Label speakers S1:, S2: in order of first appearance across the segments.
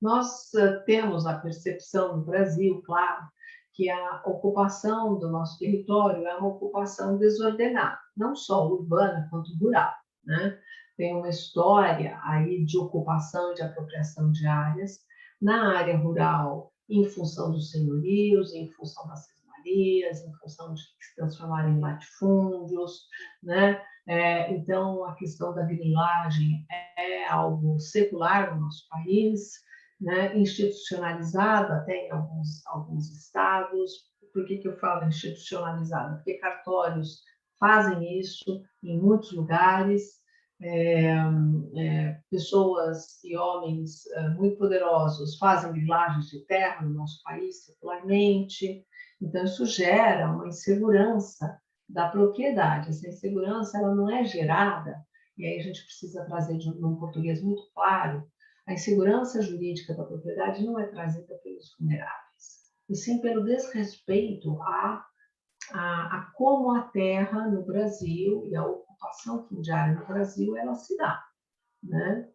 S1: Nós temos a percepção no Brasil, claro, que a ocupação do nosso território é uma ocupação desordenada, não só urbana quanto rural, né? Tem uma história aí de ocupação e de apropriação de áreas na área rural, em função dos senhorios, em função das sesmarias, em função de se transformar em latifúndios, né? Então, a questão da grilagem é algo secular no nosso país, né, institucionalizado até em alguns estados. Por que eu falo institucionalizado? Porque cartórios fazem isso em muitos lugares, pessoas e homens muito poderosos fazem grilagens de terra no nosso país secularmente, então isso gera uma insegurança da propriedade. Essa insegurança ela não é gerada, e aí a gente precisa trazer de um português muito claro, a insegurança jurídica da propriedade não é trazida pelos vulneráveis, e sim pelo desrespeito a como a terra no Brasil e a ocupação fundiária no Brasil ela se dá, né?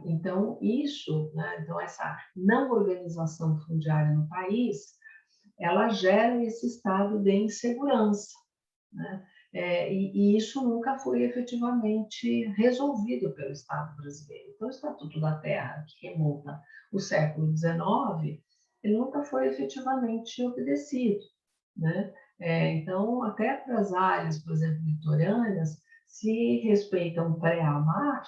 S1: Então isso, né? Então essa não organização fundiária no país, ela gera esse estado de insegurança, né? E isso nunca foi efetivamente resolvido pelo Estado brasileiro. Então, o Estatuto da Terra, que remonta ao século XIX, ele nunca foi efetivamente obedecido, né? Então, até para as áreas, por exemplo, litorâneas, se respeita um pré-amar,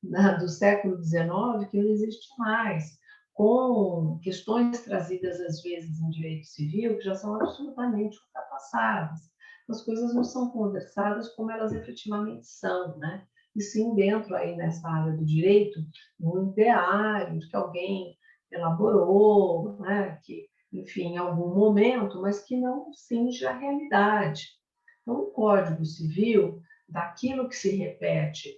S1: né, do século XIX que não existe mais, com questões trazidas às vezes em direito civil que já são absolutamente ultrapassadas. As coisas não são conversadas como elas efetivamente são, né? E sim dentro aí nessa área do direito, um ideário que alguém elaborou, né? Que, enfim, em algum momento, mas que não cinge a realidade. Então, o Código Civil, daquilo que se repete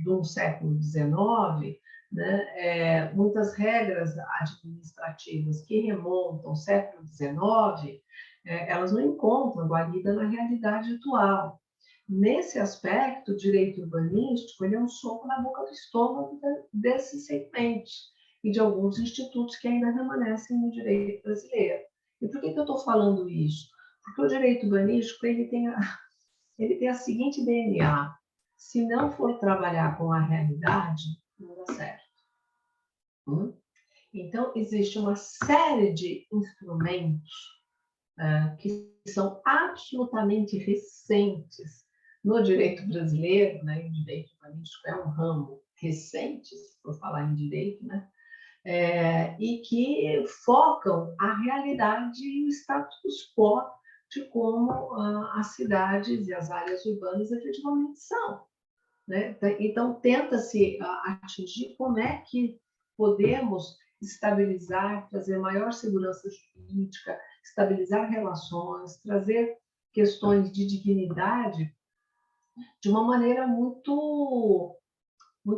S1: do século XIX, né, muitas regras administrativas que remontam ao século XIX, elas não encontram guarida na realidade atual. Nesse aspecto, o direito urbanístico ele é um soco na boca do estômago desses segmentos e de alguns institutos que ainda permanecem no direito brasileiro. E por que eu estou falando isso? Porque o direito urbanístico ele tem a seguinte DNA: se não for trabalhar com a realidade, não dá certo. Então, existe uma série de instrumentos que são absolutamente recentes no direito brasileiro, né? O direito urbanístico é um ramo recente, se for falar em direito, né? E que focam a realidade e o status quo de como as cidades e as áreas urbanas efetivamente são, né? Então, tenta-se atingir como é que podemos estabilizar, trazer maior segurança jurídica, estabilizar relações, trazer questões de dignidade de uma maneira muito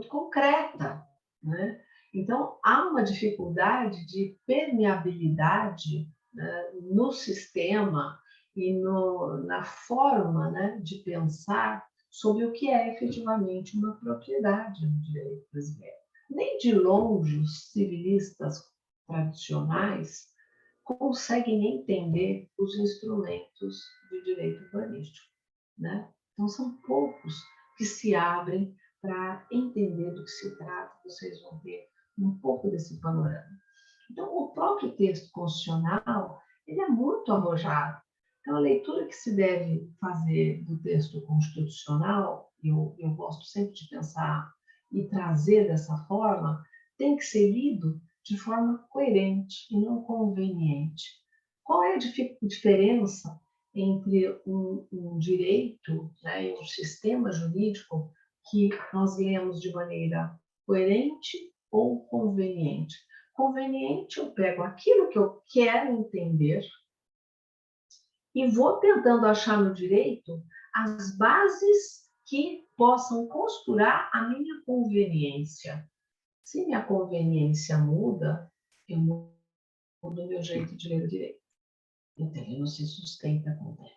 S1: concreta, né? Então, há uma dificuldade de permeabilidade, né, no sistema e na forma, né, de pensar sobre o que é efetivamente uma propriedade no direito brasileiro. Nem de longe os civilistas tradicionais conseguem entender os instrumentos de direito urbanístico, né? Então, são poucos que se abrem para entender do que se trata, vocês vão ter um pouco desse panorama. Então, o próprio texto constitucional, ele é muito arrojado. Então, a leitura que se deve fazer do texto constitucional, eu gosto sempre de pensar e trazer dessa forma, tem que ser lido de forma coerente e não conveniente. Qual é a diferença entre um direito, né, e um sistema jurídico que nós lemos de maneira coerente ou conveniente? Conveniente, eu pego aquilo que eu quero entender e vou tentando achar no direito as bases que possam costurar a minha conveniência. Se minha conveniência muda, eu mudo o meu jeito de ler o direito. Então, ele não se sustenta com o tempo.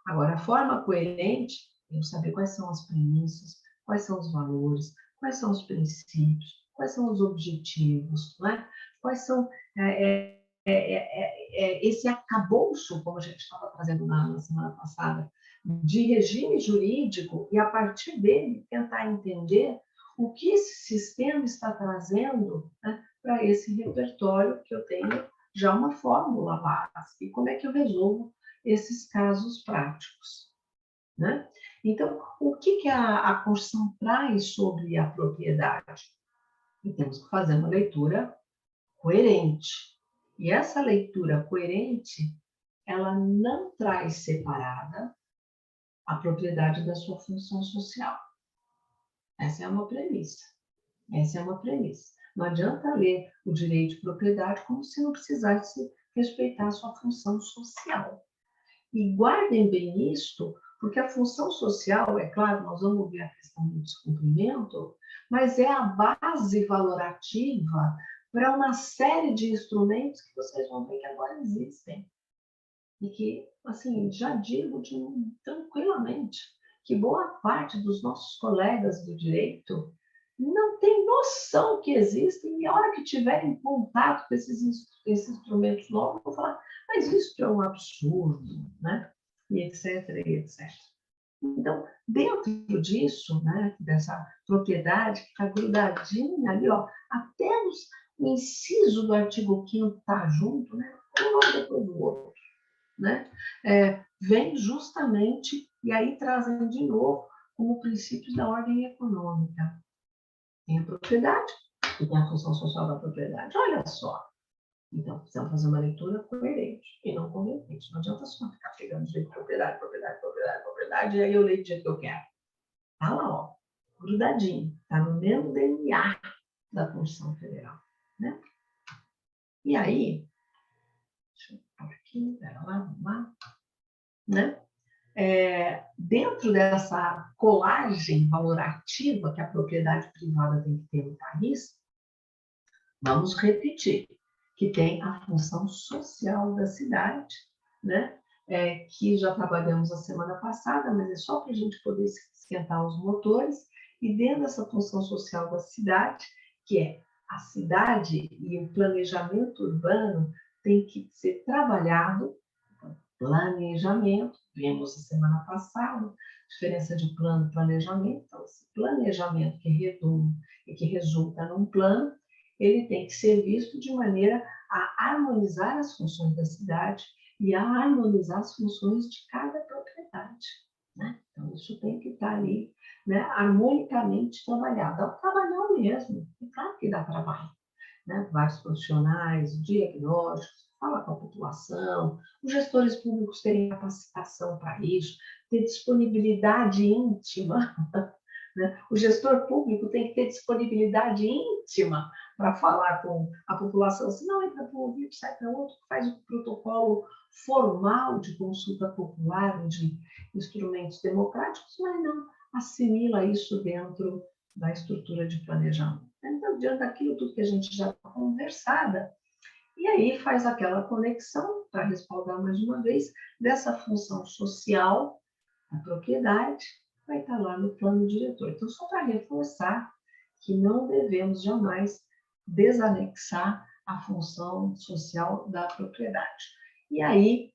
S1: Agora, a forma coerente é eu saber quais são as premissas, quais são os valores, quais são os princípios, quais são os objetivos, não é? Quais são esse arcabouço, como a gente estava trazendo na semana passada, de regime jurídico, e a partir dele tentar entender o que esse sistema está trazendo, né, para esse repertório que eu tenho já uma fórmula básica, e como é que eu resolvo esses casos práticos, né? Então, o que a Constituição traz sobre a propriedade? E temos que fazer uma leitura coerente. E essa leitura coerente, ela não traz separada a propriedade da sua função social. Essa é uma premissa. Essa é uma premissa. Não adianta ler o direito de propriedade como se não precisasse respeitar a sua função social. E guardem bem isto, porque a função social, é claro, nós vamos ver a questão do descumprimento, mas é a base valorativa para uma série de instrumentos que vocês vão ver que agora existem. E que, assim, já digo tranquilamente, que boa parte dos nossos colegas do direito não tem noção que existem, e a hora que tiverem contato com esses instrumentos novos, vão falar, mas isso é um absurdo, né? E etc, e etc. Então, dentro disso, né, dessa propriedade que está grudadinha ali, ó, até o inciso do artigo 5º está junto, né, um depois do outro, né, vem justamente, e aí trazem de novo como princípios da ordem econômica. Tem a propriedade e tem a função social da propriedade. Olha só. Então, precisamos fazer uma leitura coerente e não conveniente. Não adianta só ficar pegando direito de propriedade, propriedade, propriedade, propriedade, e aí eu leio do jeito que eu quero. Está lá, ó, grudadinho. Está no mesmo DNA da Constituição Federal. Né? E aí, deixa eu pôr aqui, pera lá, vamos lá. Né? Dentro dessa colagem valorativa que a propriedade privada tem que ter no país, vamos repetir que tem a função social da cidade, né? Que já trabalhamos a semana passada, mas é só para a gente poder esquentar os motores, e dentro dessa função social da cidade, que é a cidade e o planejamento urbano tem que ser trabalhado, planejamento, vimos a semana passada, diferença de plano e planejamento, então esse planejamento que redunda e que resulta num plano, ele tem que ser visto de maneira a harmonizar as funções da cidade e a harmonizar as funções de cada propriedade. Né? Então, isso tem que estar ali, né, harmonicamente trabalhado. Dá um trabalhão mesmo, é claro que dá trabalho. Né? Vários profissionais, diagnósticos, fala com a população, os gestores públicos terem capacitação para isso, ter disponibilidade íntima. Né? O gestor público tem que ter disponibilidade íntima para falar com a população, se não entra para um ouvido, sai para outro, faz o protocolo formal de consulta popular, de instrumentos democráticos, mas não assimila isso dentro da estrutura de planejamento. Então, diante daquilo tudo que a gente já está conversada, e aí faz aquela conexão, para respaldar mais uma vez, dessa função social, a propriedade, vai estar lá no plano diretor. Então, só para reforçar que não devemos jamais desanexar a função social da propriedade. E aí,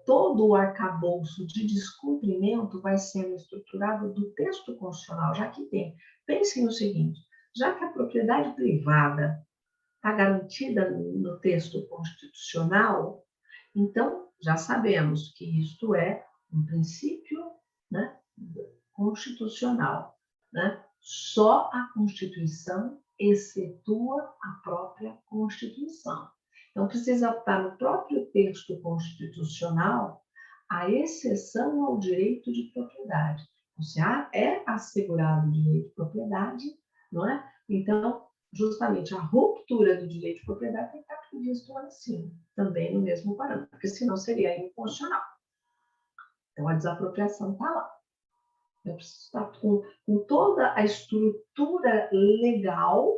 S1: todo o arcabouço de descumprimento vai sendo estruturado do texto constitucional, já que tem. Pensem no seguinte, já que a propriedade privada está garantida no texto constitucional, então já sabemos que isto é um princípio, né, constitucional. Né? Só a Constituição excetua a própria Constituição. Então, precisa estar no próprio texto constitucional a exceção ao direito de propriedade. Então, se é assegurado o direito de propriedade, não é? Então, justamente a ruptura do direito de propriedade tem que estar previsto lá em cima, também no mesmo parâmetro, porque senão seria inconstitucional. Então, a desapropriação está lá. Eu preciso estar com toda a estrutura legal,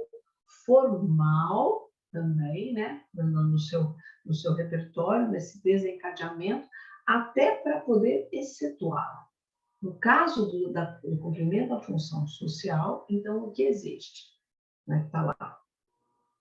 S1: formal também, né? No seu repertório, nesse desencadeamento, até para poder excetuar. No caso do cumprimento da função social, então, o que existe? né? Está lá.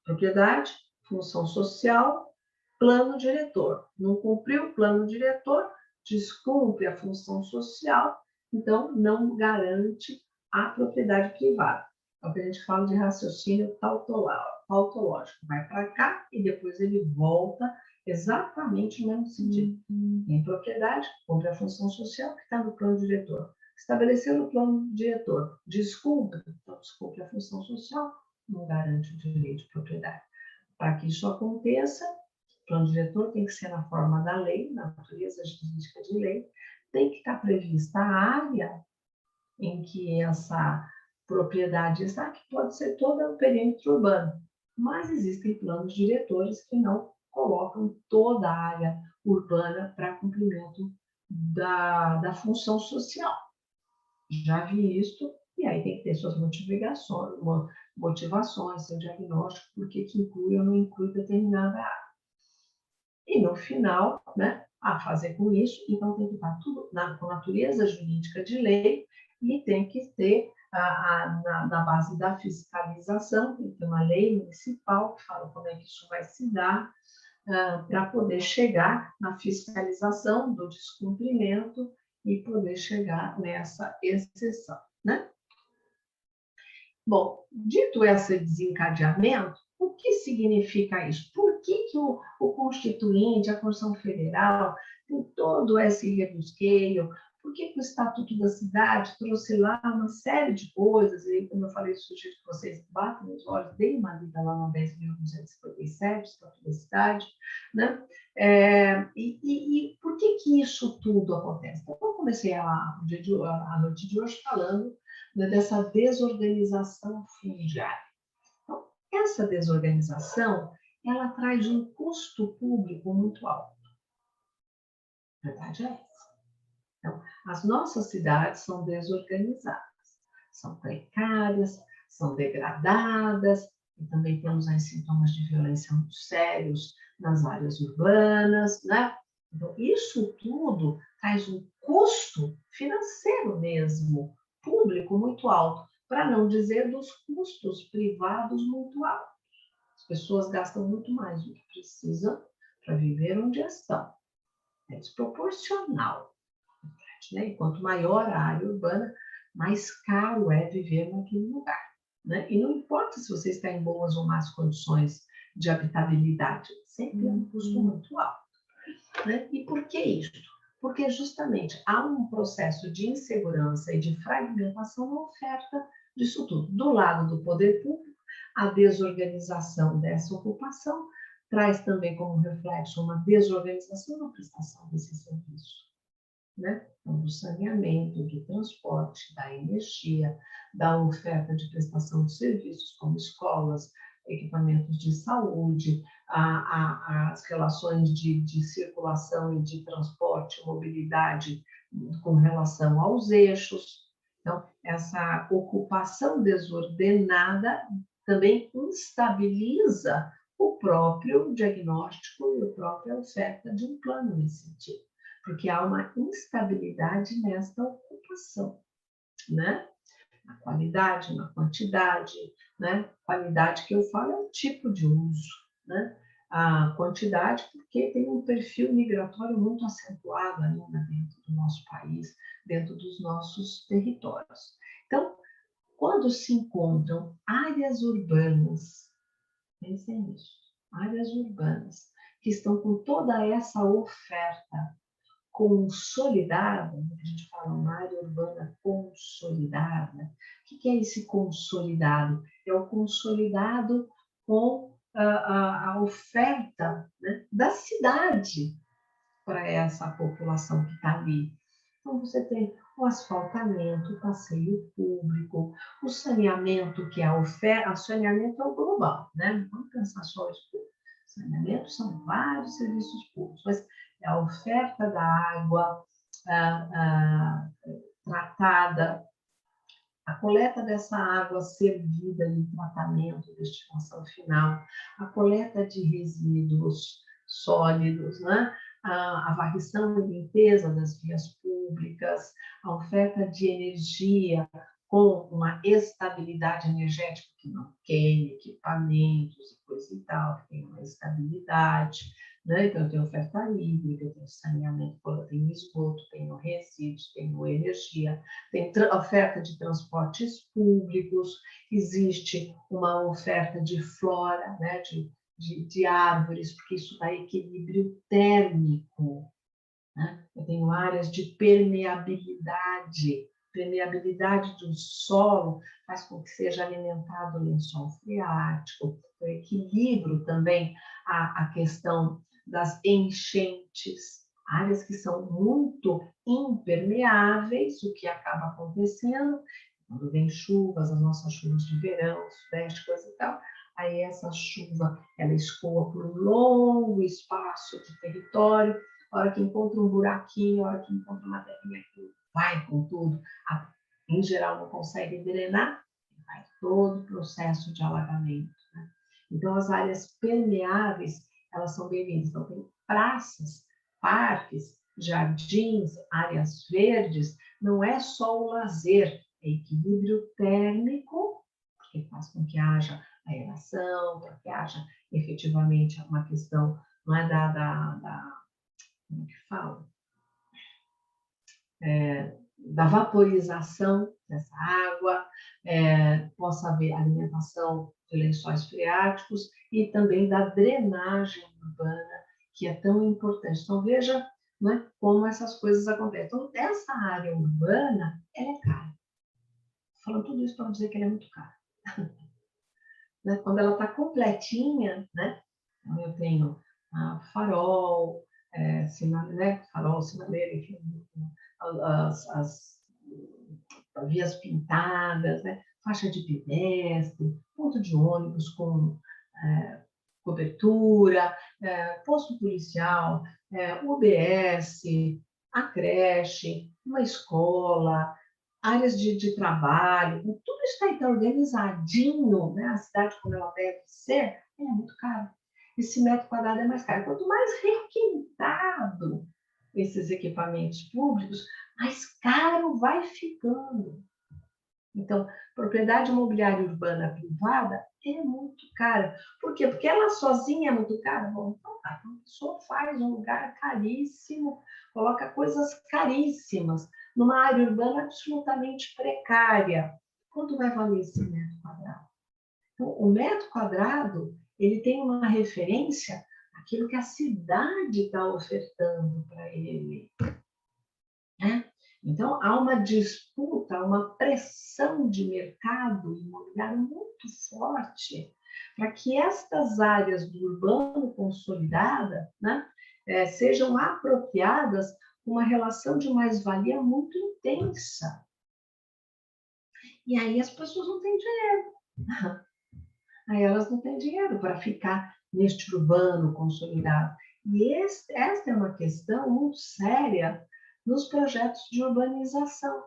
S1: Propriedade, função social, plano diretor. Não cumpriu o plano diretor, descumpre a função social, então não garante a propriedade privada. É o que a gente fala de raciocínio tautológico. Vai para cá e depois ele volta exatamente no mesmo sentido. Tem propriedade, cumpre a função social que está no plano diretor. Estabeleceu no plano diretor, descumpre, então descumpre a função social, não garante o direito de propriedade. Para que isso aconteça, o plano diretor tem que ser na forma da lei, na natureza jurídica de lei, tem que estar prevista a área em que essa propriedade está, que pode ser toda o perímetro urbano, mas existem planos diretores que não colocam toda a área urbana para cumprimento da função social. Já vi isso, e aí tem que ter suas motivações, seu diagnóstico, por que inclui ou não inclui determinada área. E no final, né, a fazer com isso, então tem que estar tudo com natureza jurídica de lei e tem que ter, na base da fiscalização, tem que ter uma lei municipal que fala como é que isso vai se dar, para poder chegar na fiscalização do descumprimento e poder chegar nessa exceção, né? Bom, dito esse desencadeamento, o que significa isso? Por que o Constituinte, a Constituição Federal, tem todo esse rebusqueio? Por que o Estatuto da Cidade trouxe lá uma série de coisas? E, como eu falei, sugiro que vocês batem os olhos, deem uma lida lá no 10.257, Estatuto da Cidade, né? E por que isso tudo acontece? Então, eu comecei a noite de hoje falando, né, dessa desorganização fundiária. Então, essa desorganização, ela traz um custo público muito alto. A verdade é essa. Então, as nossas cidades são desorganizadas, são precárias, são degradadas, e também temos aí sintomas de violência muito sérios nas áreas urbanas, né? Então, isso tudo traz um custo financeiro mesmo, público muito alto, para não dizer dos custos privados muito altos. As pessoas gastam muito mais do que precisam para viver onde estão. É desproporcional, né? E quanto maior a área urbana, mais caro é viver naquele lugar, né? E não importa se você está em boas ou más condições de habitabilidade, sempre é um custo muito alto, né? E por que isso? Porque justamente há um processo de insegurança e de fragmentação na oferta disso tudo. Do lado do poder público, a desorganização dessa ocupação traz também como reflexo uma desorganização na prestação desse serviço, né? Então, do saneamento, do transporte, da energia, da oferta de prestação de serviços, como escolas, equipamentos de saúde, as relações de circulação e de transporte, mobilidade com relação aos eixos. Então, essa ocupação desordenada também instabiliza o próprio diagnóstico e a própria oferta de um plano nesse sentido, porque há uma instabilidade nesta ocupação, né? Na qualidade, na quantidade, né? Qualidade que eu falo é o tipo de uso, né? A quantidade, porque tem um perfil migratório muito acentuado ainda dentro do nosso país, dentro dos nossos territórios. Então, quando se encontram áreas urbanas, pensem nisso, áreas urbanas, que estão com toda essa oferta consolidada, a gente fala uma área urbana consolidada. O que é esse consolidado? É o consolidado com a oferta, né, da cidade para essa população que está ali. Então, você tem o asfaltamento, o passeio público, o saneamento, que é a oferta, o saneamento é o global, né? Não vamos pensar só isso. Saneamento são vários serviços públicos, mas é a oferta da água tratada, a coleta dessa água servida em tratamento, destinação final, a coleta de resíduos sólidos, né? A varrição e limpeza das vias públicas, a oferta de energia com uma estabilidade energética, que não queime equipamentos e coisa e tal, que tem uma estabilidade, né? Então, eu tenho oferta hídrica, eu tenho saneamento, eu tenho esgoto, tenho resíduos, tenho energia, tem oferta de transportes públicos, existe uma oferta de flora, né? de árvores, porque isso dá equilíbrio térmico, né? Eu tenho áreas de permeabilidade. Permeabilidade do solo faz com que seja alimentado o lençol freático. Eu equilibro também a questão das enchentes, áreas que são muito impermeáveis, o que acaba acontecendo quando vem chuvas, as nossas chuvas de verão, sudeste, coisa e tal, aí essa chuva ela escoa por um longo espaço de território, a hora que encontra um buraquinho, a hora que encontra uma terrinha que vai com tudo, em geral não consegue drenar, vai todo o processo de alagamento. Né? Então, as áreas permeáveis, elas são bem-vindas. Então, tem praças, parques, jardins, áreas verdes, não é só o lazer, é equilíbrio térmico, que faz com que haja aeração, para que haja efetivamente uma questão, não é como que fala? Da vaporização dessa água, possa haver alimentação de lençóis freáticos e também da drenagem urbana, que é tão importante. Então, veja, né, como essas coisas acontecem. Então, essa área urbana, ela é cara. Falando tudo isso para dizer que ela é muito cara. Né? Quando ela está completinha, né? Então, eu tenho farol, farol, sinaleira, enfim, as vias pintadas, né? Faixa de pedestre, ponto de ônibus com cobertura, posto policial, UBS, a creche, uma escola, áreas de trabalho, tudo está então organizadinho, né? A cidade como ela deve ser, é muito caro. Esse metro quadrado é mais caro. Quanto mais requintado esses equipamentos públicos, mais caro vai ficando. Então, propriedade imobiliária urbana privada é muito cara. Por quê? Porque ela sozinha é muito cara. Bom, então tá, a pessoa faz um lugar caríssimo, coloca coisas caríssimas numa área urbana absolutamente precária. Quanto vai valer esse metro quadrado? Então, o metro quadrado, ele tem uma referência àquilo que a cidade está ofertando para ele. Né? Então, há uma disputa, uma pressão de mercado imobiliário muito forte para que estas áreas do urbano consolidada, né, sejam apropriadas com uma relação de mais-valia muito intensa. E aí as pessoas não têm dinheiro. Aí elas não têm dinheiro para ficar neste urbano consolidado. E esta é uma questão muito séria nos projetos de urbanização.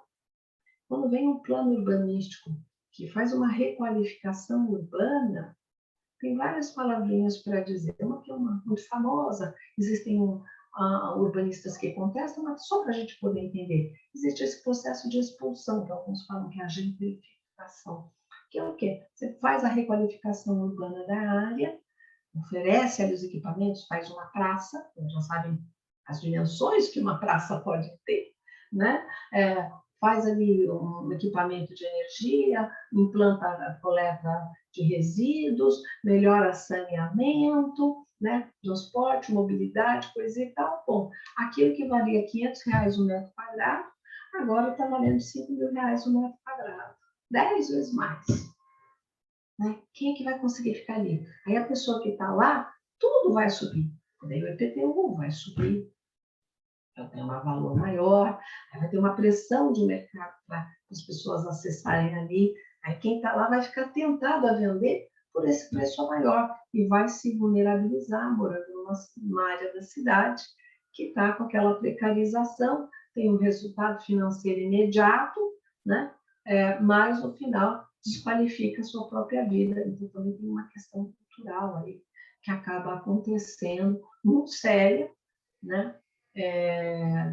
S1: Quando vem um plano urbanístico que faz uma requalificação urbana, tem várias palavrinhas para dizer. Uma que é muito famosa, existem urbanistas que contestam, mas só para a gente poder entender. Existe esse processo de expulsão, que alguns falam que é a gentrificação. Que é o quê? Você faz a requalificação urbana da área, oferece ali os equipamentos, faz uma praça, já sabem as dimensões que uma praça pode ter, né? Faz ali um equipamento de energia, implanta a coleta de resíduos, melhora saneamento, né? Transporte, mobilidade, coisa e tal. Bom, aquilo que valia R$500 o metro quadrado, agora está valendo R$5.000 o metro quadrado. 10 vezes mais. Né? Quem é que vai conseguir ficar ali? Aí a pessoa que está lá, tudo vai subir. Daí o IPTU vai subir, vai ter um valor maior, aí vai ter uma pressão de mercado para as pessoas acessarem ali. Aí quem está lá vai ficar tentado a vender por esse preço maior e vai se vulnerabilizar morando numa área da cidade que está com aquela precarização, tem um resultado financeiro imediato, né? Mas no final desqualifica a sua própria vida. Então também tem uma questão cultural aí que acaba acontecendo muito séria, né?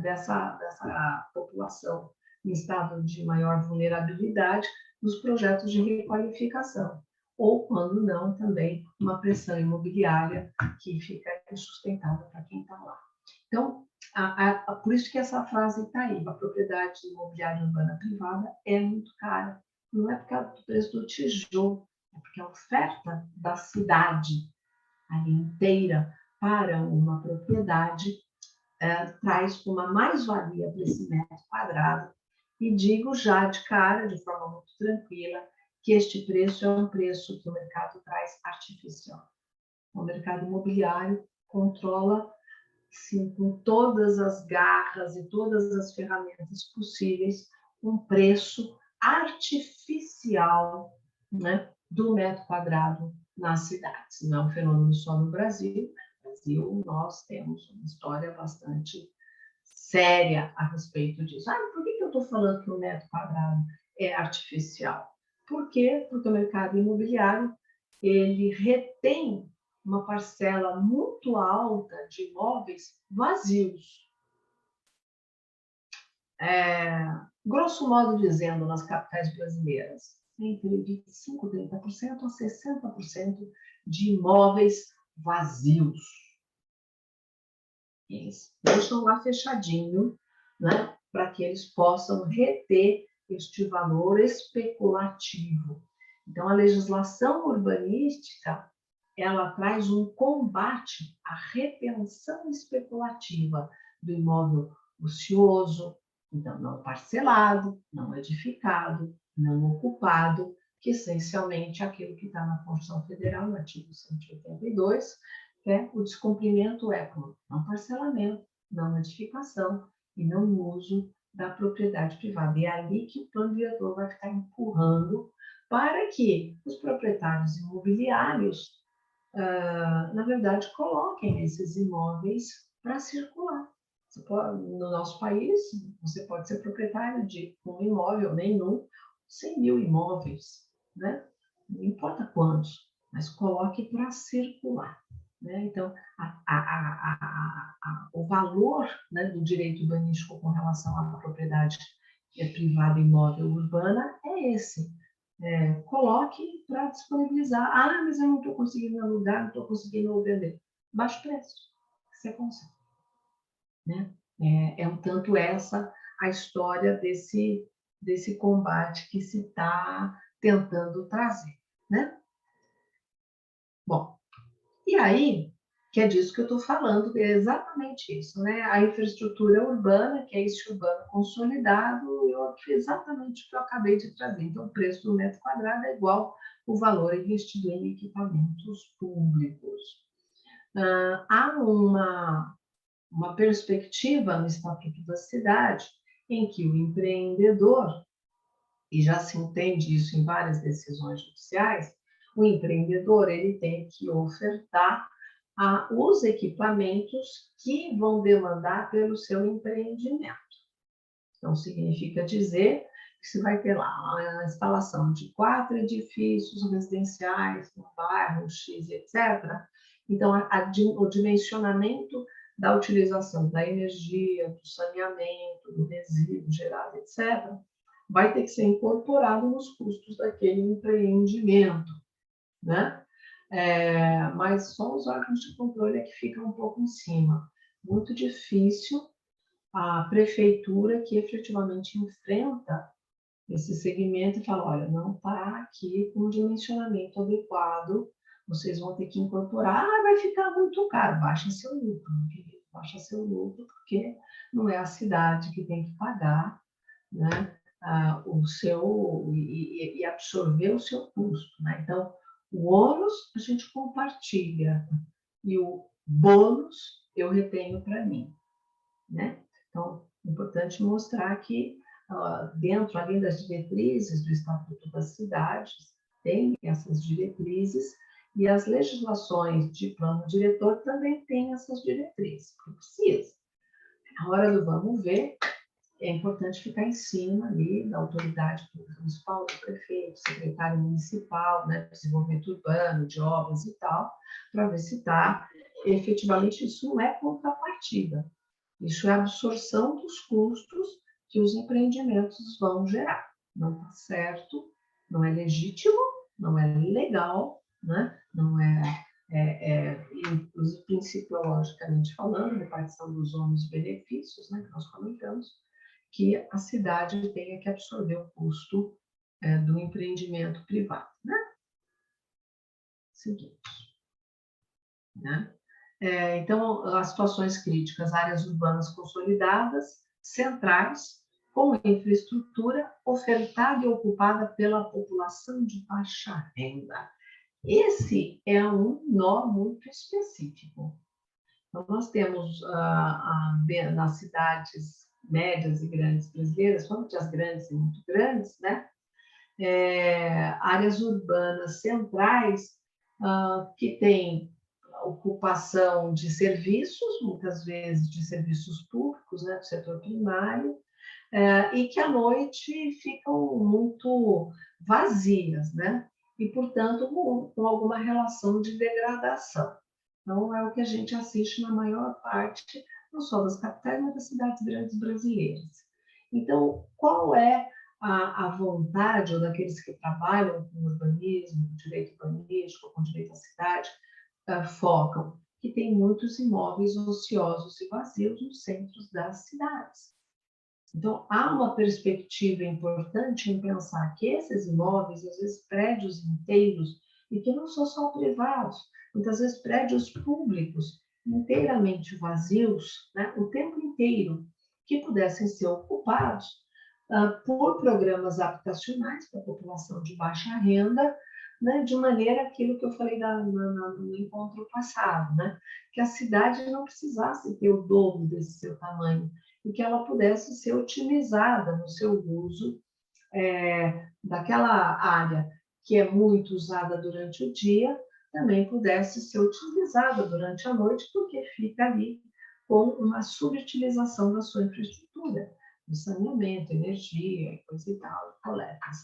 S1: Dessa população em estado de maior vulnerabilidade nos projetos de requalificação, ou, quando não, também uma pressão imobiliária que fica insustentável para quem está lá. Então, por isso que essa frase está aí, a propriedade imobiliária urbana privada é muito cara. Não é por causa do preço do tijolo, é porque a oferta da cidade ali inteira para uma propriedade traz uma mais-valia para esse metro quadrado. E digo já de cara, de forma muito tranquila, que este preço é um preço que o mercado traz artificial. O mercado imobiliário controla, sim, com todas as garras e todas as ferramentas possíveis, um preço artificial, né, do metro quadrado nas cidades. Não é um fenômeno só no Brasil. No Brasil, nós temos uma história bastante séria a respeito disso. Por que eu estou falando que o metro quadrado é artificial? Por quê? Porque o mercado imobiliário ele retém uma parcela muito alta de imóveis vazios. Grosso modo dizendo, nas capitais brasileiras, entre 25% e 30% a 60% de imóveis vazios. Eles deixam lá fechadinho, né, para que eles possam reter este valor especulativo. Então, a legislação urbanística ela traz um combate à retenção especulativa do imóvel ocioso, então não parcelado, não edificado, não ocupado, que essencialmente é aquilo que está na Constituição Federal, no artigo 182, que é o descumprimento é por não parcelamento, não edificação e não uso da propriedade privada. E é ali que o plano diretor vai ficar empurrando para que os proprietários imobiliários, na verdade, coloquem esses imóveis para circular. No nosso país, você pode ser proprietário de um imóvel, nenhum, 100 mil imóveis, né? Não importa quantos, mas coloque para circular. Né? Então, o valor, né, do direito urbanístico com relação à propriedade privada imóvel urbana é esse. Coloque para disponibilizar. Mas eu não estou conseguindo alugar, não estou conseguindo vender. Baixe o preço, você consegue. Né? Um tanto essa a história desse combate que se está tentando trazer. Né? Bom, e aí, que é disso que eu estou falando, é exatamente isso, né? A infraestrutura urbana, que é esse urbano consolidado, é exatamente o que eu acabei de trazer. Então, o preço do metro quadrado é igual o valor investido em equipamentos públicos. Há uma perspectiva no Estatuto da Cidade em que o empreendedor, e já se entende isso em várias decisões judiciais, o empreendedor ele tem que ofertar os equipamentos que vão demandar pelo seu empreendimento. Então, significa dizer que você vai ter lá a instalação de 4 edifícios residenciais no bairro X, etc. Então, o dimensionamento da utilização da energia, do saneamento, do resíduo gerado, etc., vai ter que ser incorporado nos custos daquele empreendimento, né? Mas só os órgãos de controle é que ficam um pouco em cima. Muito difícil a prefeitura que efetivamente enfrenta esse segmento e fala, olha, não está aqui com o dimensionamento adequado, vocês vão ter que incorporar, vai ficar muito caro, baixa seu lucro, meu querido, baixa seu lucro, porque não é a cidade que tem que pagar, né, o seu, e absorver o seu custo, né? Então, o ônus a gente compartilha e o bônus eu retenho para mim, né? Então, é importante mostrar que dentro, além das diretrizes do Estatuto das Cidades, tem essas diretrizes e as legislações de plano diretor também têm essas diretrizes, porque precisa. Na hora do vamos ver, é importante ficar em cima ali da autoridade municipal, do prefeito, secretário municipal, né, desenvolvimento urbano, de obras e tal, para ver se está efetivamente isso não é contrapartida. Isso é absorção dos custos que os empreendimentos vão gerar. Não está certo, não é legítimo, não é legal, né? Não inclusive, principiologicamente falando, repartição dos ônus e benefícios, né, que nós comentamos, que a cidade tenha que absorver o custo do empreendimento privado, né? Seguinte, né? Então, as situações críticas, áreas urbanas consolidadas, centrais, com infraestrutura ofertada e ocupada pela população de baixa renda. Esse é um nó muito específico. Então, nós temos nas cidades médias e grandes brasileiras, somente as grandes e muito grandes, né? Áreas urbanas centrais que têm ocupação de serviços, muitas vezes de serviços públicos, né, do setor primário, e que à noite ficam muito vazias, né? E, portanto, com alguma relação de degradação. Então, é o que a gente assiste na maior parte, não só das capitais, mas das cidades grandes brasileiras. Então, qual é a vontade, ou daqueles que trabalham com urbanismo, com direito urbanístico, com direito à cidade, focam? Que tem muitos imóveis ociosos e vazios nos centros das cidades. Então, há uma perspectiva importante em pensar que esses imóveis, às vezes prédios inteiros, e que não são só privados, muitas vezes prédios públicos, inteiramente vazios, né, o tempo inteiro, que pudessem ser ocupados por programas habitacionais para a população de baixa renda, né, de maneira aquilo que eu falei no encontro passado, né, que a cidade não precisasse ter o dobro desse seu tamanho, e que ela pudesse ser otimizada no seu uso daquela área que é muito usada durante o dia, também pudesse ser utilizada durante a noite, porque fica ali com uma subutilização da sua infraestrutura, de saneamento, energia, coisa e tal, coletas.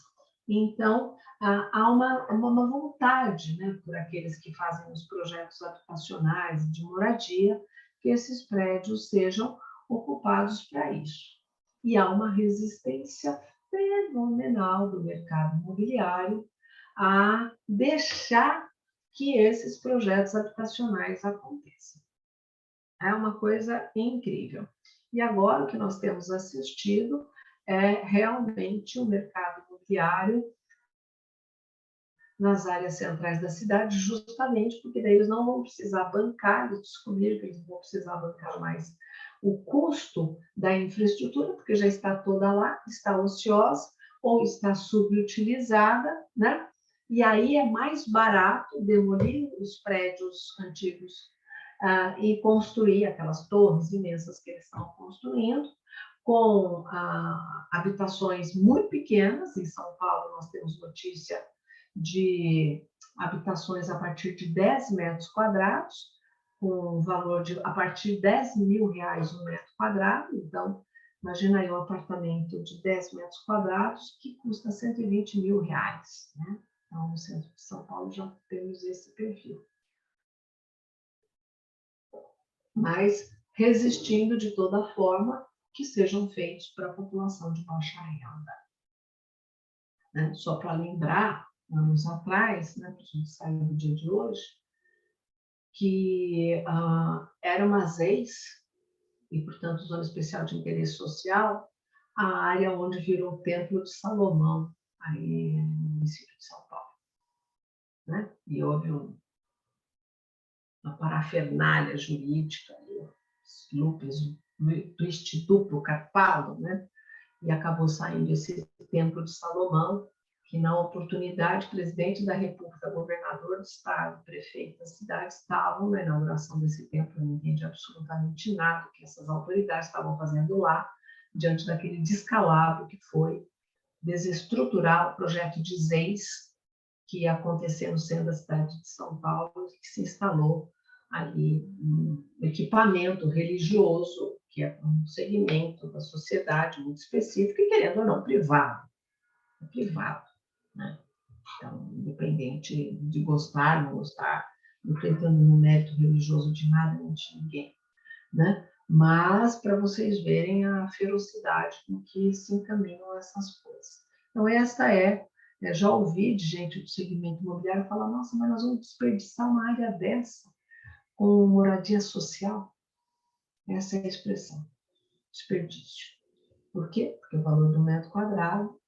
S1: Então, há uma vontade, né, por aqueles que fazem os projetos habitacionais de moradia, que esses prédios sejam ocupados para isso. E há uma resistência fenomenal do mercado imobiliário a deixar que esses projetos habitacionais aconteçam. É uma coisa incrível. E agora o que nós temos assistido é realmente o mercado imobiliário nas áreas centrais da cidade, justamente porque daí eles não vão precisar bancar, eles descobriram que eles não vão precisar bancar mais o custo da infraestrutura, porque já está toda lá, está ociosa ou está subutilizada, né? E aí é mais barato demolir os prédios antigos e construir aquelas torres imensas que eles estão construindo, com habitações muito pequenas. Em São Paulo, nós temos notícia de habitações a partir de 10 metros quadrados, com valor de a partir de R$10.000 um metro quadrado. Então, imagina aí um apartamento de 10 metros quadrados que custa R$120.000, né? Então, no centro de São Paulo já temos esse perfil. Mas resistindo de toda forma que sejam feitos para a população de baixa renda. Né? Só para lembrar, anos atrás, né, para a gente sair do dia de hoje, que era uma ZEIS, e, portanto, Zona Especial de Interesse Social, a área onde virou o Templo de Salomão, aí no município de São Paulo. Né? E houve uma parafernália jurídica, os lupes do Instituto Carpalo, né? E acabou saindo esse Templo de Salomão, que na oportunidade, presidente da República, governador do estado, prefeito da cidade, estavam na inauguração desse templo. Eu não entendi absolutamente nada que essas autoridades estavam fazendo lá, diante daquele descalabro que foi desestruturar o projeto de ZEIS, que ia acontecer no centro da cidade de São Paulo, que se instalou ali um equipamento religioso, que é um segmento da sociedade muito específico e, querendo ou não, privado. É privado, né? Então, independente de gostar, não gostar, não estou entrando no mérito religioso de nada, nem de ninguém, né? mas para vocês verem a ferocidade com que se encaminham essas coisas. Então, já ouvi de gente do segmento imobiliário falar, nossa, mas nós vamos desperdiçar uma área dessa com moradia social. Essa é a expressão, desperdício. Por quê? Porque o valor do metro quadrado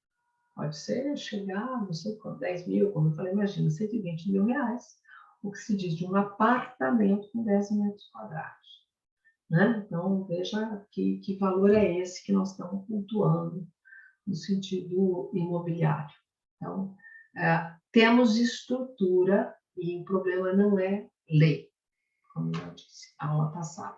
S1: pode chegar, não sei quanto, 10 mil, como eu falei, imagina, 120 mil reais, o que se diz de um apartamento com 10 metros quadrados. Né? Então, veja que valor é esse que nós estamos cultuando no sentido imobiliário. Então, temos estrutura e o problema não é lei, como eu disse, aula passada.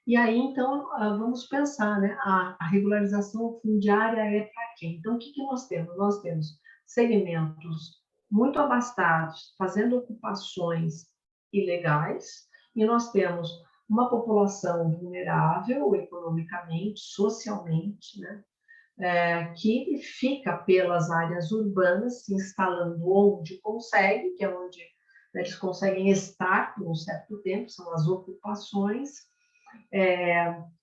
S1: E aí, então, vamos pensar, né? A regularização fundiária é para quem? Então, o que nós temos? Nós temos segmentos muito abastados, fazendo ocupações ilegais, e nós temos uma população vulnerável economicamente, socialmente, né? Que fica pelas áreas urbanas, se instalando onde consegue, que é onde eles conseguem estar por um certo tempo, são as ocupações,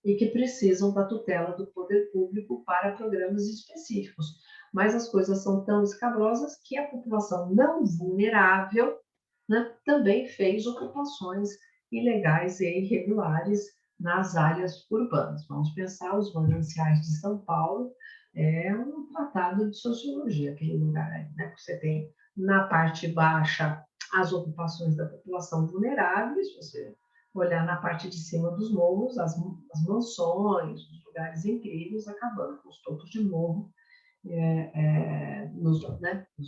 S1: e que precisam da tutela do poder público para programas específicos. Mas as coisas são tão escabrosas que a população não vulnerável, né, também fez ocupações ilegais e irregulares nas áreas urbanas. Vamos pensar os mananciais de São Paulo, é um tratado de sociologia, aquele lugar aí, né? Você tem na parte baixa as ocupações da população vulnerável, se você olhar na parte de cima dos morros, as mansões, os lugares incríveis, acabando com os topos de morro nos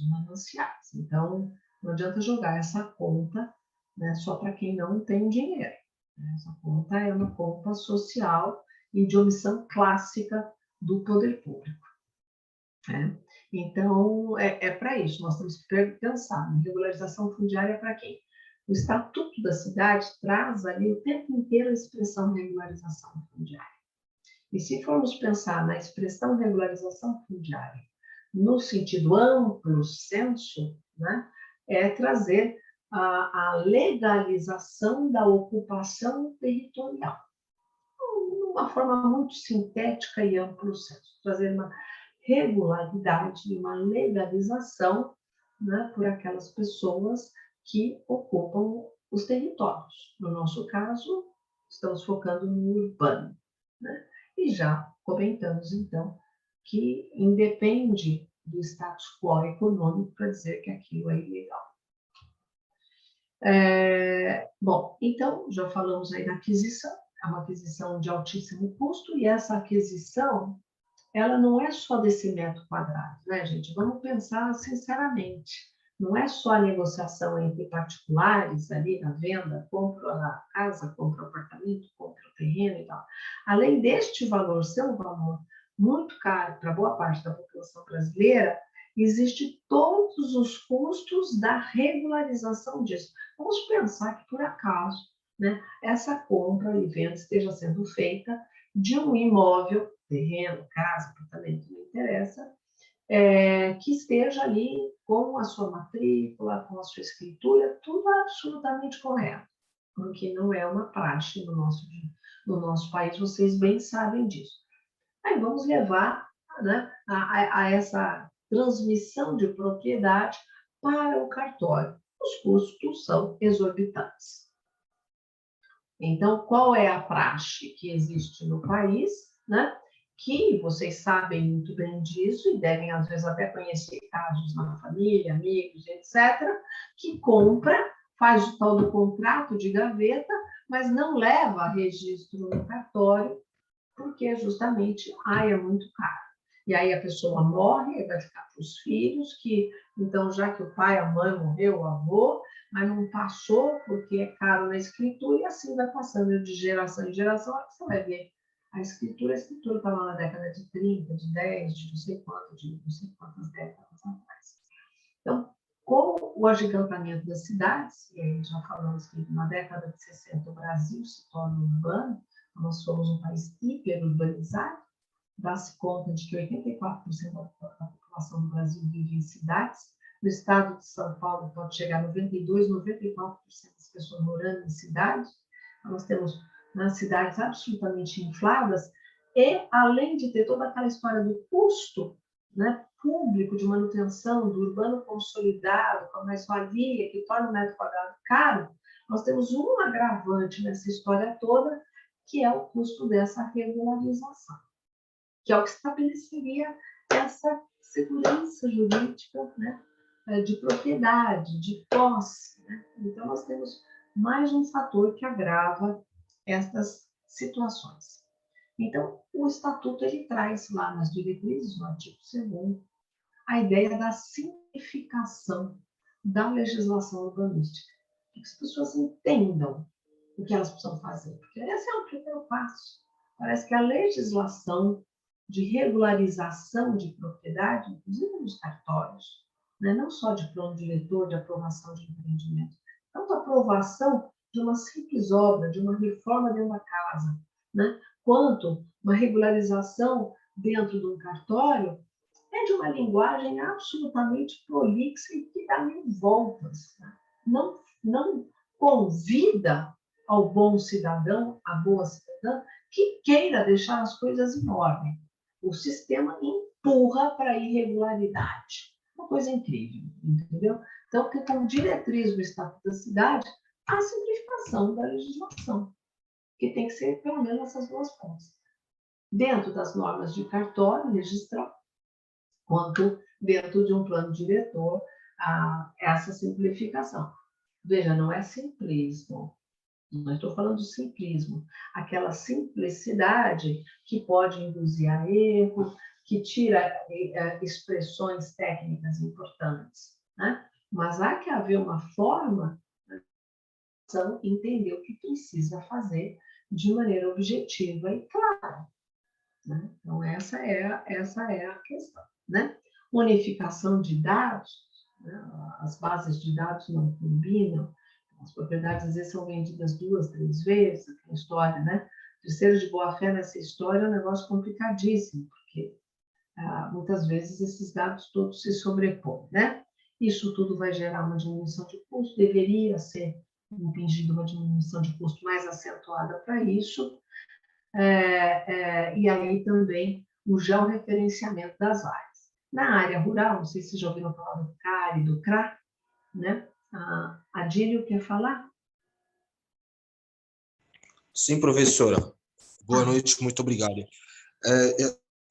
S1: mananciais. Então, não adianta jogar essa conta, né, só para quem não tem dinheiro. Essa conta é uma conta social e de omissão clássica do poder público. Né? Então, para isso, nós temos que pensar na regularização fundiária para quem? O Estatuto da Cidade traz ali o tempo inteiro a expressão regularização fundiária. E se formos pensar na expressão regularização fundiária no sentido amplo senso, né, é trazer a legalização da ocupação territorial. De uma forma muito sintética e amplo senso, trazer uma regularidade, uma legalização, né, por aquelas pessoas que ocupam os territórios. No nosso caso, estamos focando no urbano. Né? E já comentamos, então, que independe do status quo econômico para dizer que aquilo é ilegal. Bom, então, já falamos aí da aquisição, é uma aquisição de altíssimo custo, e essa aquisição, ela não é só desse metro quadrado, né, gente? Vamos pensar sinceramente. Não é só a negociação entre particulares ali na venda, compro a casa, compro o apartamento, compro o terreno e tal. Além deste valor ser um valor muito caro para boa parte da população brasileira, existe todos os custos da regularização disso. Vamos pensar que, por acaso, né, essa compra e venda esteja sendo feita de um imóvel, terreno, casa, apartamento, não interessa, que esteja ali com a sua matrícula, com a sua escritura, tudo absolutamente correto, porque não é uma praxe no nosso país, vocês bem sabem disso. Aí vamos levar, né, a essa transmissão de propriedade para o cartório. Os custos são exorbitantes. Então, qual é a praxe que existe no país, né? Que vocês sabem muito bem disso e devem, às vezes, até conhecer casos na família, amigos, etc., que compra, faz o tal do contrato de gaveta, mas não leva registro no cartório, porque justamente, é muito caro. E aí a pessoa morre, vai ficar para os filhos, que, então, já que o pai, a mãe morreu, o avô, mas não passou porque é caro na escritura, e assim vai passando de geração em geração, você vai ver a escritura está lá na década de 30, de 10, de não sei quantas décadas atrás. Então, com o agigantamento das cidades, e aí já falamos que na década de 60 o Brasil se torna urbano, nós somos um país hiperurbanizado, dá-se conta de que 84% da população do Brasil vive em cidades. No estado de São Paulo pode chegar a 92%, 94% das pessoas morando em cidades. Nós temos nas cidades absolutamente infladas, e além de ter toda aquela história do custo, né, público de manutenção do urbano consolidado, com a mais-valia que torna o metro quadrado caro, nós temos um agravante nessa história toda, que é o custo dessa regularização, que é o que estabeleceria essa segurança jurídica, né, de propriedade, de posse. Né? Então, nós temos mais um fator que agrava estas situações. Então, o Estatuto ele traz lá nas diretrizes, no artigo 2º, a ideia da simplificação da legislação urbanística, que as pessoas entendam o que elas precisam fazer, porque esse é o primeiro passo. Parece que a legislação de regularização de propriedade, inclusive nos cartórios, né, não só de plano diretor, de aprovação de empreendimento, tanto a aprovação de uma simples obra, de uma reforma de uma casa, né, quanto uma regularização dentro de um cartório, é de uma linguagem absolutamente prolixa e que dá mil voltas. Né? Não convida ao bom cidadão, à boa cidadã, que queira deixar as coisas em ordem. O sistema empurra para a irregularidade. Uma coisa incrível, entendeu? Então, que como diretriz do Estatuto da Cidade, a simplificação da legislação, que tem que ser pelo menos essas duas pontas. Dentro das normas de cartório registral, quanto dentro de um plano diretor, essa simplificação. Veja, não é simplismo, não estou falando de simplismo, aquela simplicidade que pode induzir a erro, que tira expressões técnicas importantes, né? Mas há que haver uma forma de entender o que precisa fazer de maneira objetiva e clara. Né? Então, essa é a questão. Né? Unificação de dados, né? As bases de dados não combinam, as propriedades às vezes são vendidas 2, 3 vezes, aquela história, né? Terceiro de boa-fé nessa história é um negócio complicadíssimo, porque muitas vezes esses dados todos se sobrepõem, né? Isso tudo vai gerar uma diminuição de custo, deveria ser impingida uma diminuição de custo mais acentuada para isso, e aí também o georreferenciamento das áreas. Na área rural, não sei se vocês já ouviram falar do CAR e do CRA, né? A Adílio quer falar?
S2: Sim, professora. Boa noite, muito obrigado.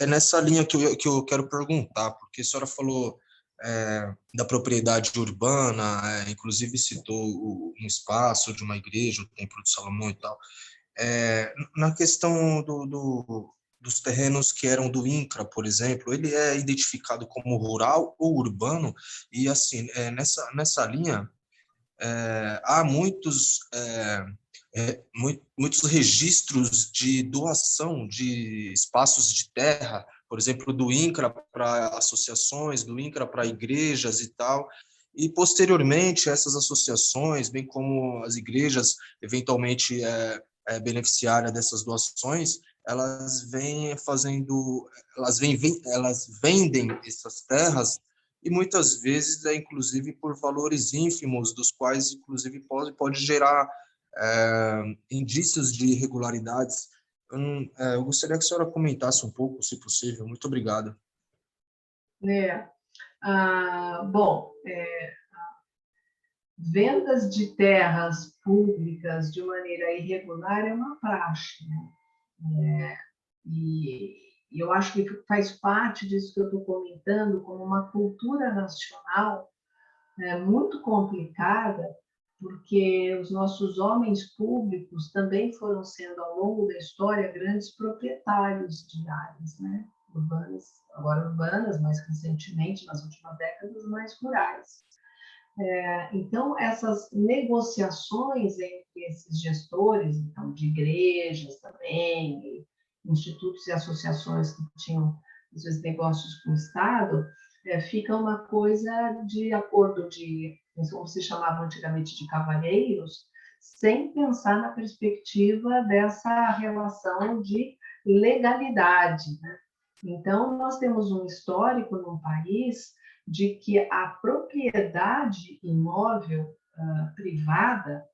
S2: É nessa linha que eu quero perguntar, porque a senhora falou da propriedade urbana, inclusive citou um espaço de uma igreja, o Templo de Salomão e tal. Na questão dos terrenos que eram do INCRA, por exemplo, ele é identificado como rural ou urbano? E, assim, nessa linha, há muitos registros de doação de espaços de terra, por exemplo, do INCRA para associações, do INCRA para igrejas e tal, e posteriormente essas associações, bem como as igrejas, eventualmente beneficiárias dessas doações, elas vendem essas terras e muitas vezes inclusive por valores ínfimos, dos quais inclusive pode gerar indícios de irregularidades. Eu gostaria que a senhora comentasse um pouco, se possível. Muito obrigado.
S1: Bom, vendas de terras públicas de maneira irregular é uma praxe, né? E eu acho que faz parte disso que eu estou comentando, como uma cultura nacional muito complicada, porque os nossos homens públicos também foram sendo, ao longo da história, grandes proprietários de áreas, né? Urbanas, agora urbanas, mais recentemente, nas últimas décadas, mais rurais. Então, essas negociações entre esses gestores, então, de igrejas também, institutos e associações que tinham, às vezes, negócios com o Estado, fica uma coisa de acordo de, como se chamava antigamente, de cavalheiros, sem pensar na perspectiva dessa relação de legalidade. Né? Então, nós temos um histórico num país de que a propriedade imóvel privada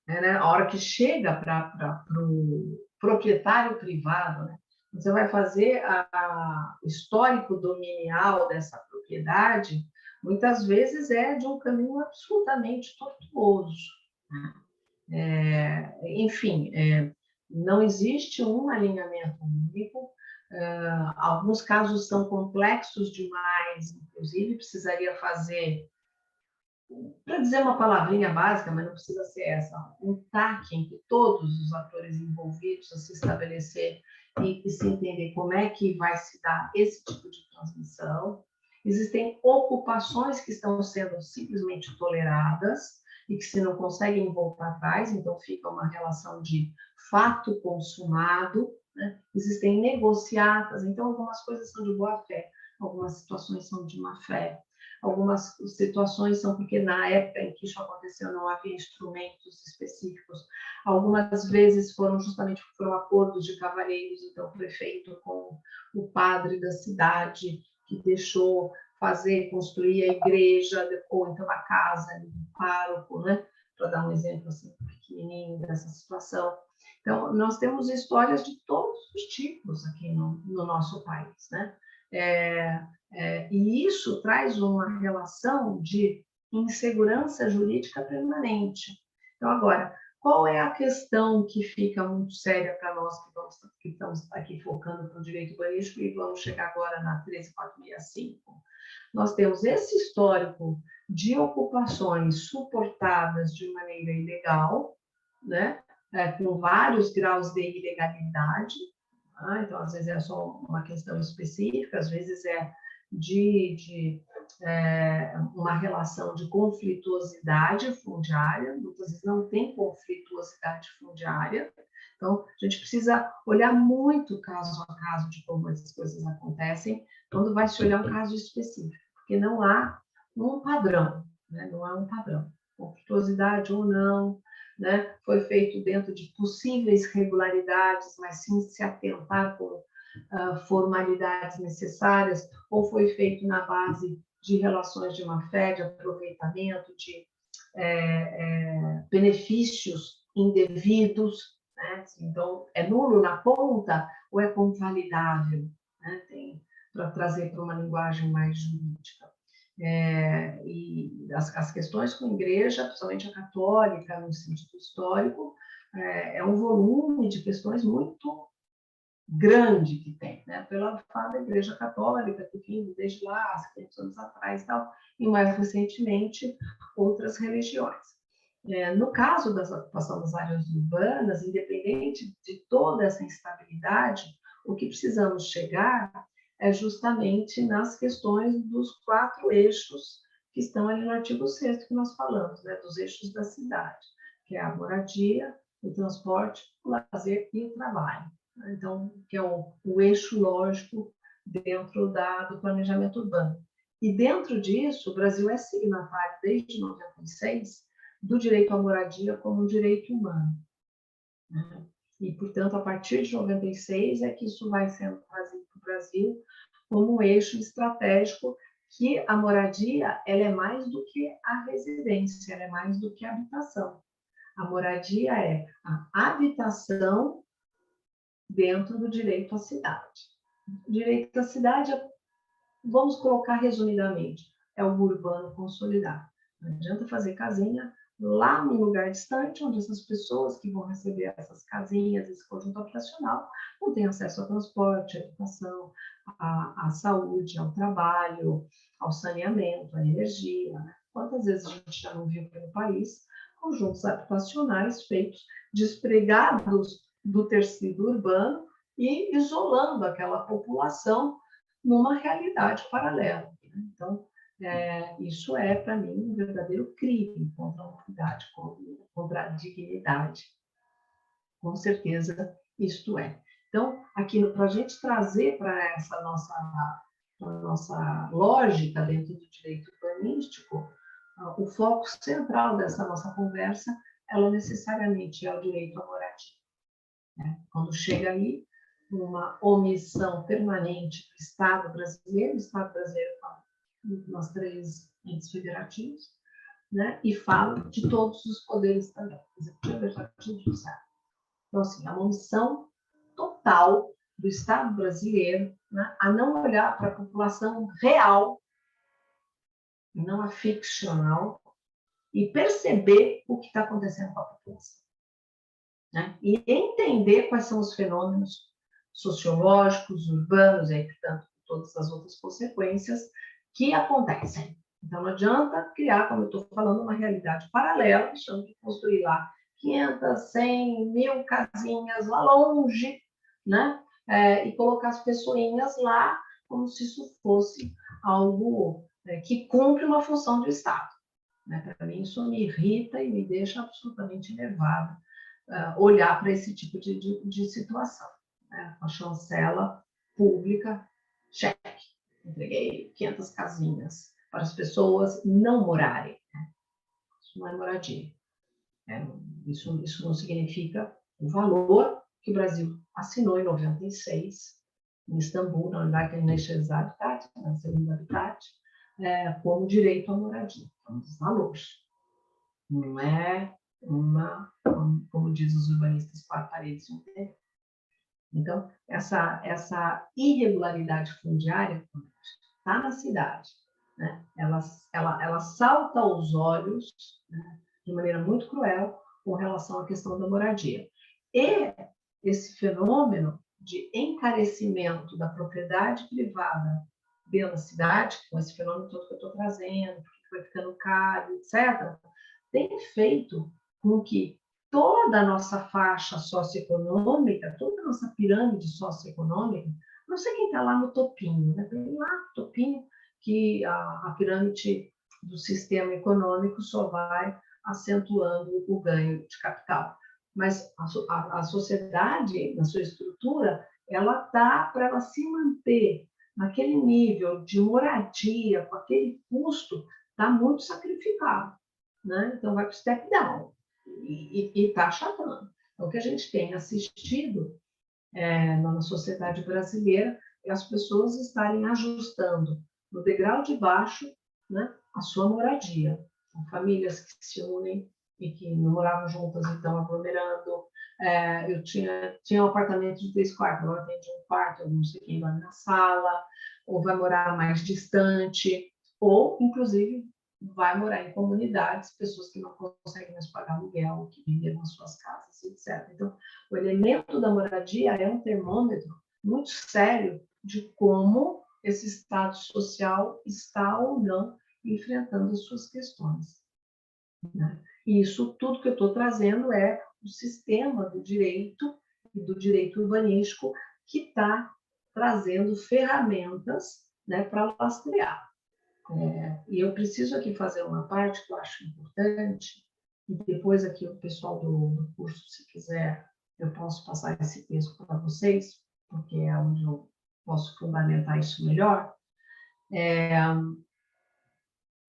S1: né? A hora que chega para o proprietário privado, né? Você vai fazer o histórico dominial dessa propriedade, muitas vezes é de um caminho absolutamente tortuoso. Enfim, não existe um alinhamento único. Alguns casos são complexos demais, inclusive precisaria fazer, para dizer uma palavrinha básica, mas não precisa ser essa, um TAC entre todos os atores envolvidos a se estabelecer e se entender como é que vai se dar esse tipo de transmissão. Existem ocupações que estão sendo simplesmente toleradas e que se não conseguem voltar atrás, então fica uma relação de fato consumado, né? Existem negociatas, então algumas coisas são de boa fé, algumas situações são de má fé. Algumas situações são porque na época em que isso aconteceu não havia instrumentos específicos. Algumas vezes foram acordos de cavalheiros, então foi feito com o padre da cidade que deixou construir a igreja, ou então a casa do pároco, né? Para dar um exemplo assim pequenininho dessa situação. Então, nós temos histórias de todos os tipos aqui no nosso país, né? E isso traz uma relação de insegurança jurídica permanente. Então, agora, qual é a questão que fica muito séria para nós que estamos aqui focando no direito urbanístico e vamos chegar agora na 13465? Nós temos esse histórico de ocupações suportadas de maneira ilegal, né? Com vários graus de ilegalidade. Então, às vezes é só uma questão específica, às vezes é uma relação de conflituosidade fundiária, muitas vezes não tem conflituosidade fundiária. Então, a gente precisa olhar muito caso a caso de como essas coisas acontecem, quando vai se olhar um caso específico, porque não há um padrão, né? Não há um padrão. Conflituosidade ou não, né? Foi feito dentro de possíveis regularidades, mas sem se atentar com formalidades necessárias, ou foi feito na base de relações de má-fé, de aproveitamento, de benefícios indevidos, né? Então, é nulo na ponta ou é convalidável, né? Para trazer para uma linguagem mais jurídica. E as questões com a igreja, principalmente a católica, no sentido histórico, é um volume de questões muito grande que tem, né? Pela fala da Igreja Católica, que vindo desde lá, 500 anos atrás e tal, e mais recentemente outras religiões. No caso da ocupação das áreas urbanas, independente de toda essa instabilidade, o que precisamos chegar é justamente nas questões dos 4 eixos que estão ali no artigo 6º que nós falamos, né? Dos eixos da cidade, que é a moradia, o transporte, o lazer e o trabalho. Então, que é o eixo lógico dentro do planejamento urbano. E dentro disso, o Brasil é signatário desde 96 do direito à moradia como um direito humano. E, portanto, a partir de 96 é que isso vai sendo trazido para o Brasil como um eixo estratégico, que a moradia ela é mais do que a residência, ela é mais do que a habitação. A moradia é a habitação dentro do direito à cidade. O direito à cidade, vamos colocar resumidamente, é o urbano consolidado. Não adianta fazer casinha lá num lugar distante, onde essas pessoas que vão receber essas casinhas, esse conjunto habitacional, não têm acesso ao transporte, à educação, à saúde, ao trabalho, ao saneamento, à energia. Né? Quantas vezes a gente já não viu pelo país conjuntos habitacionais feitos despregados do tecido urbano e isolando aquela população numa realidade paralela. Então, isso é, para mim, um verdadeiro crime contra a humanidade, contra a dignidade. Com certeza, isto é. Então, aqui, para a gente trazer para essa nossa lógica dentro do direito urbanístico, o foco central dessa nossa conversa, ela necessariamente é o direito à moradia. Né? Quando chega ali, uma omissão permanente do Estado brasileiro, nas 3 entes federativos, né? E falo de todos os poderes também, executivo, legislativo e judiciário. Então, assim, é uma missão total do Estado brasileiro, né, a não olhar para a população real, não a ficcional, e perceber o que está acontecendo com a população. Né? E entender quais são os fenômenos sociológicos, urbanos, e, portanto, todas as outras consequências que acontecem. Então, não adianta criar, como eu estou falando, uma realidade paralela, deixando de construir lá 500, 100, 1000 casinhas lá longe, né? E colocar as pessoinhas lá como se isso fosse algo que cumpre uma função do Estado. Né? Para mim, isso me irrita e me deixa absolutamente nervada olhar para esse tipo de situação. Né? A chancela pública, cheque, entreguei 500 casinhas para as pessoas não morarem. Né? Isso não é moradia. Isso não significa o valor que o Brasil assinou em 96, em Istambul, na United Nations Habitat, na segunda Habitat, como direito à moradia. Então, os valores. Não é como diz os urbanistas, 4 paredes e um terreno. Então, essa irregularidade fundiária está na cidade. Né? Ela salta aos olhos, né, de maneira muito cruel com relação à questão da moradia. E esse fenômeno de encarecimento da propriedade privada pela cidade, com esse fenômeno todo que eu estou trazendo, porque vai ficando caro, etc., tem feito com que toda a nossa faixa socioeconômica, toda a nossa pirâmide socioeconômica, não sei quem está lá no topinho, né? Tem lá no topinho que a pirâmide do sistema econômico só vai acentuando o ganho de capital. Mas a sociedade, na sua estrutura, ela está, para ela se manter naquele nível de moradia, com aquele custo, está muito sacrificado. Né? Então, vai para o step down e está achatando. Então, o que a gente tem assistido na sociedade brasileira é as pessoas estarem ajustando no degrau de baixo, né, a sua moradia. São famílias que se unem e que não moravam juntas e estão aglomerando. Eu tinha um apartamento de 3 quartos, agora tem de 1 quarto, não sei quem vai na sala, ou vai morar mais distante, ou, inclusive, vai morar em comunidades, pessoas que não conseguem mais pagar aluguel, que venderam as suas casas, etc. Então, o elemento da moradia é um termômetro muito sério de como esse estado social está ou não enfrentando as suas questões. Né? E isso tudo que eu estou trazendo é o sistema do direito e do direito urbanístico que está trazendo ferramentas, né, para lastrear. E eu preciso aqui fazer uma parte que eu acho importante, e depois aqui o pessoal do curso, se quiser, eu posso passar esse texto para vocês, porque é onde eu posso fundamentar isso melhor.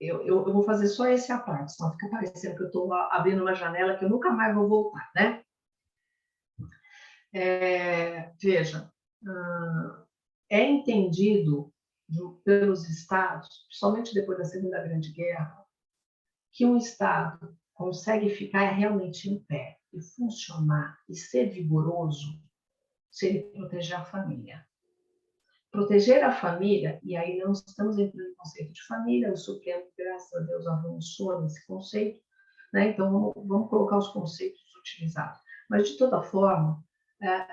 S1: Eu vou fazer só essa parte, senão fica parecendo que eu estou abrindo uma janela que eu nunca mais vou voltar, né? Veja, é entendido pelos estados, principalmente depois da Segunda Grande Guerra, que um estado consegue ficar realmente em pé e funcionar e ser vigoroso se ele proteger a família. Proteger a família, e aí não estamos entrando no conceito de família, o Supremo, graças a Deus, avançou nesse conceito, né? Então vamos colocar os conceitos utilizados. Mas, de toda forma,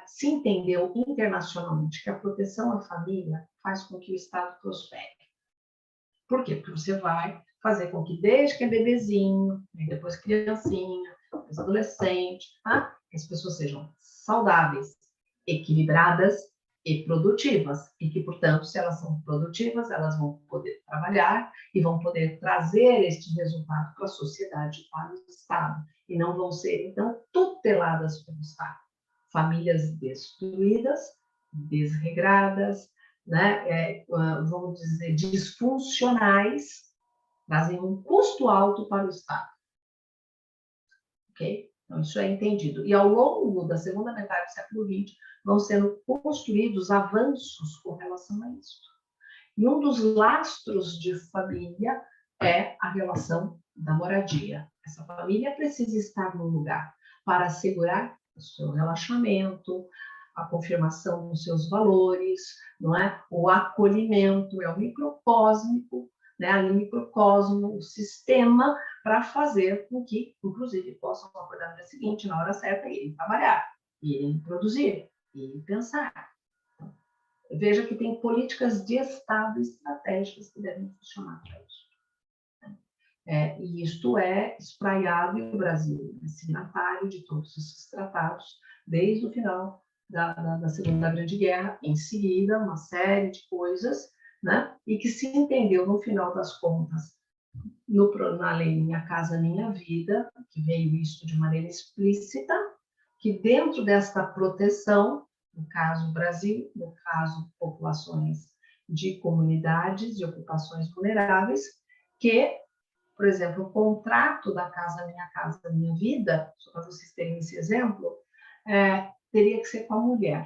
S1: se entendeu internacionalmente que a proteção à família faz com que o Estado prospere. Por quê? Porque você vai fazer com que, desde que é bebezinho, depois criancinha, depois adolescente, que as pessoas sejam saudáveis, equilibradas e produtivas. E que, portanto, se elas são produtivas, elas vão poder trabalhar e vão poder trazer este resultado para a sociedade, para o Estado. E não vão ser, então, tuteladas pelo Estado. Famílias destruídas, desregradas, né, vamos dizer, disfuncionais, trazem um custo alto para o Estado. Ok? Então, isso é entendido. E ao longo da segunda metade do século XX, vão sendo construídos avanços com relação a isso. E um dos lastros de família é a relação da moradia. Essa família precisa estar num lugar para assegurar o seu relaxamento, a confirmação dos seus valores, não é? O acolhimento, é o microcósmico, né? Ali microcosmo, o sistema para fazer com que, inclusive, possam acordar no dia seguinte, na hora certa, e irem trabalhar, irem produzir, irem pensar. Então, veja que tem políticas de Estado estratégicas que devem funcionar para isso. E isto é espraiado no Brasil, signatário de todos esses tratados, desde o final da Segunda Grande Guerra, em seguida, uma série de coisas, né? E que se entendeu, no final das contas, na lei Minha Casa Minha Vida, que veio isso de maneira explícita, que dentro desta proteção, no caso Brasil, no caso populações de comunidades, de ocupações vulneráveis, que, por exemplo, o contrato da Casa Minha Vida, só para vocês terem esse exemplo, teria que ser com a mulher.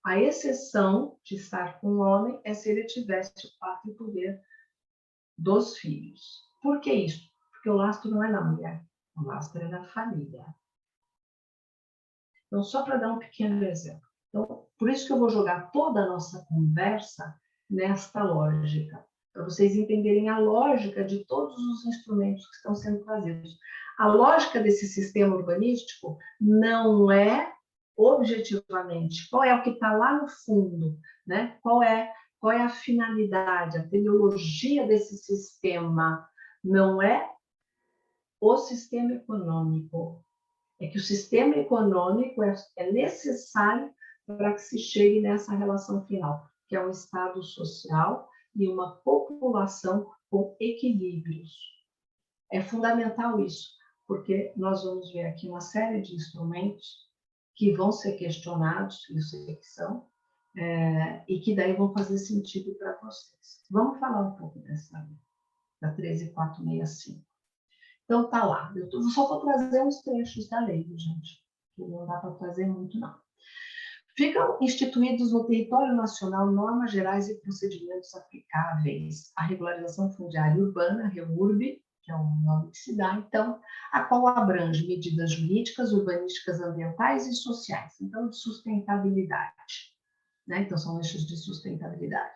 S1: A exceção de estar com o homem é se ele tivesse o pátrio poder dos filhos. Por que isso? Porque o lastro não é da mulher, o lastro é da família. Então, só para dar um pequeno exemplo. Então, por isso que eu vou jogar toda a nossa conversa nesta lógica, para vocês entenderem a lógica de todos os instrumentos que estão sendo trazidos. A lógica desse sistema urbanístico não é objetivamente qual é o que está lá no fundo, né? Qual é a finalidade, a teleologia desse sistema. Não é o sistema econômico. É que o sistema econômico é necessário para que se chegue nessa relação final, que é um Estado social e uma população com equilíbrios. É fundamental isso, porque nós vamos ver aqui uma série de instrumentos que vão ser questionados, eu sei que são, e que daí vão fazer sentido para vocês. Vamos falar um pouco da 13465. Então, tá lá. Eu só vou trazer uns trechos da lei, gente, que não dá para trazer muito, não. Ficam instituídos no território nacional normas gerais e procedimentos aplicáveis à regularização fundiária urbana, REURB, que é o nome que se dá, então, a qual abrange medidas jurídicas, urbanísticas, ambientais e sociais, então, de sustentabilidade, né? Então, são eixos de sustentabilidade,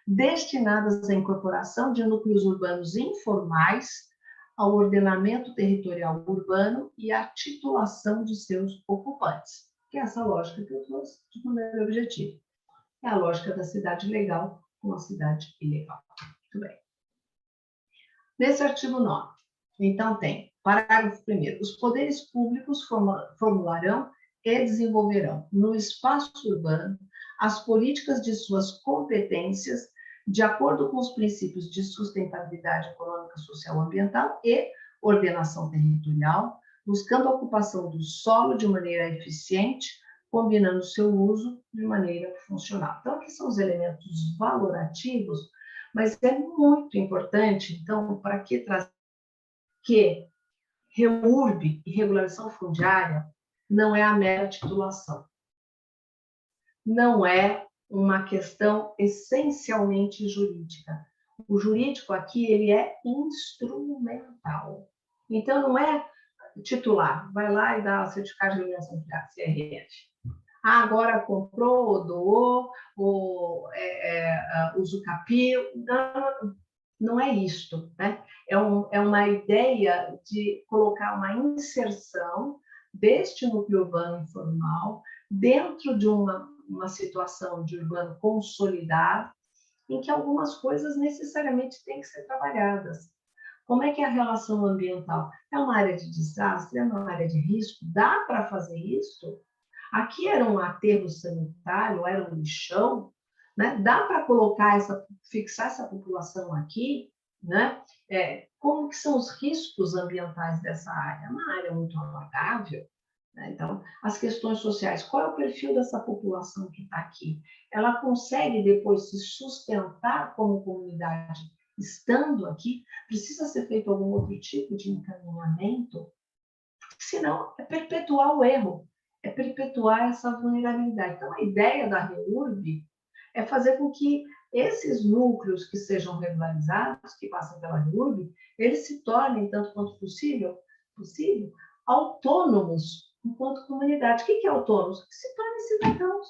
S1: destinadas à incorporação de núcleos urbanos informais ao ordenamento territorial urbano e à titulação de seus ocupantes, que é essa lógica que eu trouxe de maneira objetiva. É a lógica da cidade legal com a cidade ilegal. Muito bem. Nesse artigo 9, então tem, parágrafo 1º, os poderes públicos formularão e desenvolverão no espaço urbano as políticas de suas competências de acordo com os princípios de sustentabilidade econômica, social, ambiental e ordenação territorial, buscando a ocupação do solo de maneira eficiente, combinando seu uso de maneira funcional. Então, aqui são os elementos valorativos, mas é muito importante, então, para que trazer que REURB e regularização fundiária não é a mera titulação. Não é uma questão essencialmente jurídica. O jurídico aqui, ele é instrumental. Então, não é titular, vai lá e dá o certificado de regularização fundiária, CRF. Agora comprou, doou, ou usucapiu. Não é isto, né? É uma ideia de colocar uma inserção deste núcleo urbano informal dentro de uma situação de urbano consolidado, em que algumas coisas necessariamente têm que ser trabalhadas. Como é que é a relação ambiental? É uma área de desastre? É uma área de risco? Dá para fazer isso? Aqui era um aterro sanitário, era um lixão, né? Dá para fixar essa população aqui, né? Como que são os riscos ambientais dessa área? É uma área muito alagável, né? Então, as questões sociais, qual é o perfil dessa população que está aqui? Ela consegue depois se sustentar como comunidade estando aqui? Precisa ser feito algum outro tipo de encaminhamento? Senão, é perpetuar o erro, é perpetuar essa vulnerabilidade. Então, a ideia da REURB é fazer com que esses núcleos que sejam regularizados, que passam pela REURB, eles se tornem, tanto quanto possível, autônomos enquanto comunidade. O que é autônomos? Que se tornem cidadãos.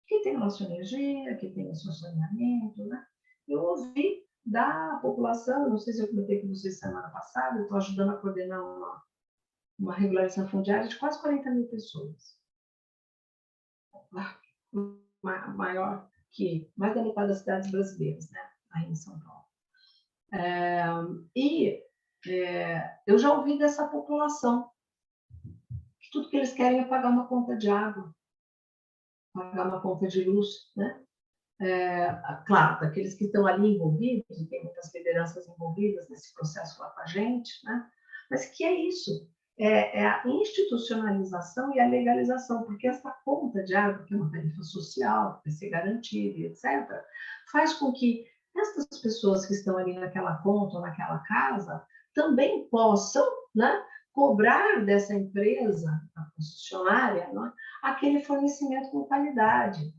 S1: Que tem a sua energia, que tem o seu saneamento, né? Eu ouvi da população, não sei se eu comentei com vocês semana passada, eu estou ajudando a coordenar uma regularização fundiária de quase 40 mil pessoas. Maior que mais da metade das cidades brasileiras, né? Aí em São Paulo. Eu já ouvi dessa população que tudo que eles querem é pagar uma conta de água, pagar uma conta de luz, né? Claro, daqueles que estão ali envolvidos, e tem muitas lideranças envolvidas nesse processo lá com a gente, né? Mas que é isso? É a institucionalização e a legalização, porque essa conta de água, que é uma tarifa social, que vai ser garantida, etc., faz com que essas pessoas que estão ali naquela conta ou naquela casa também possam, né, cobrar dessa empresa, a concessionária, né, aquele fornecimento com qualidade.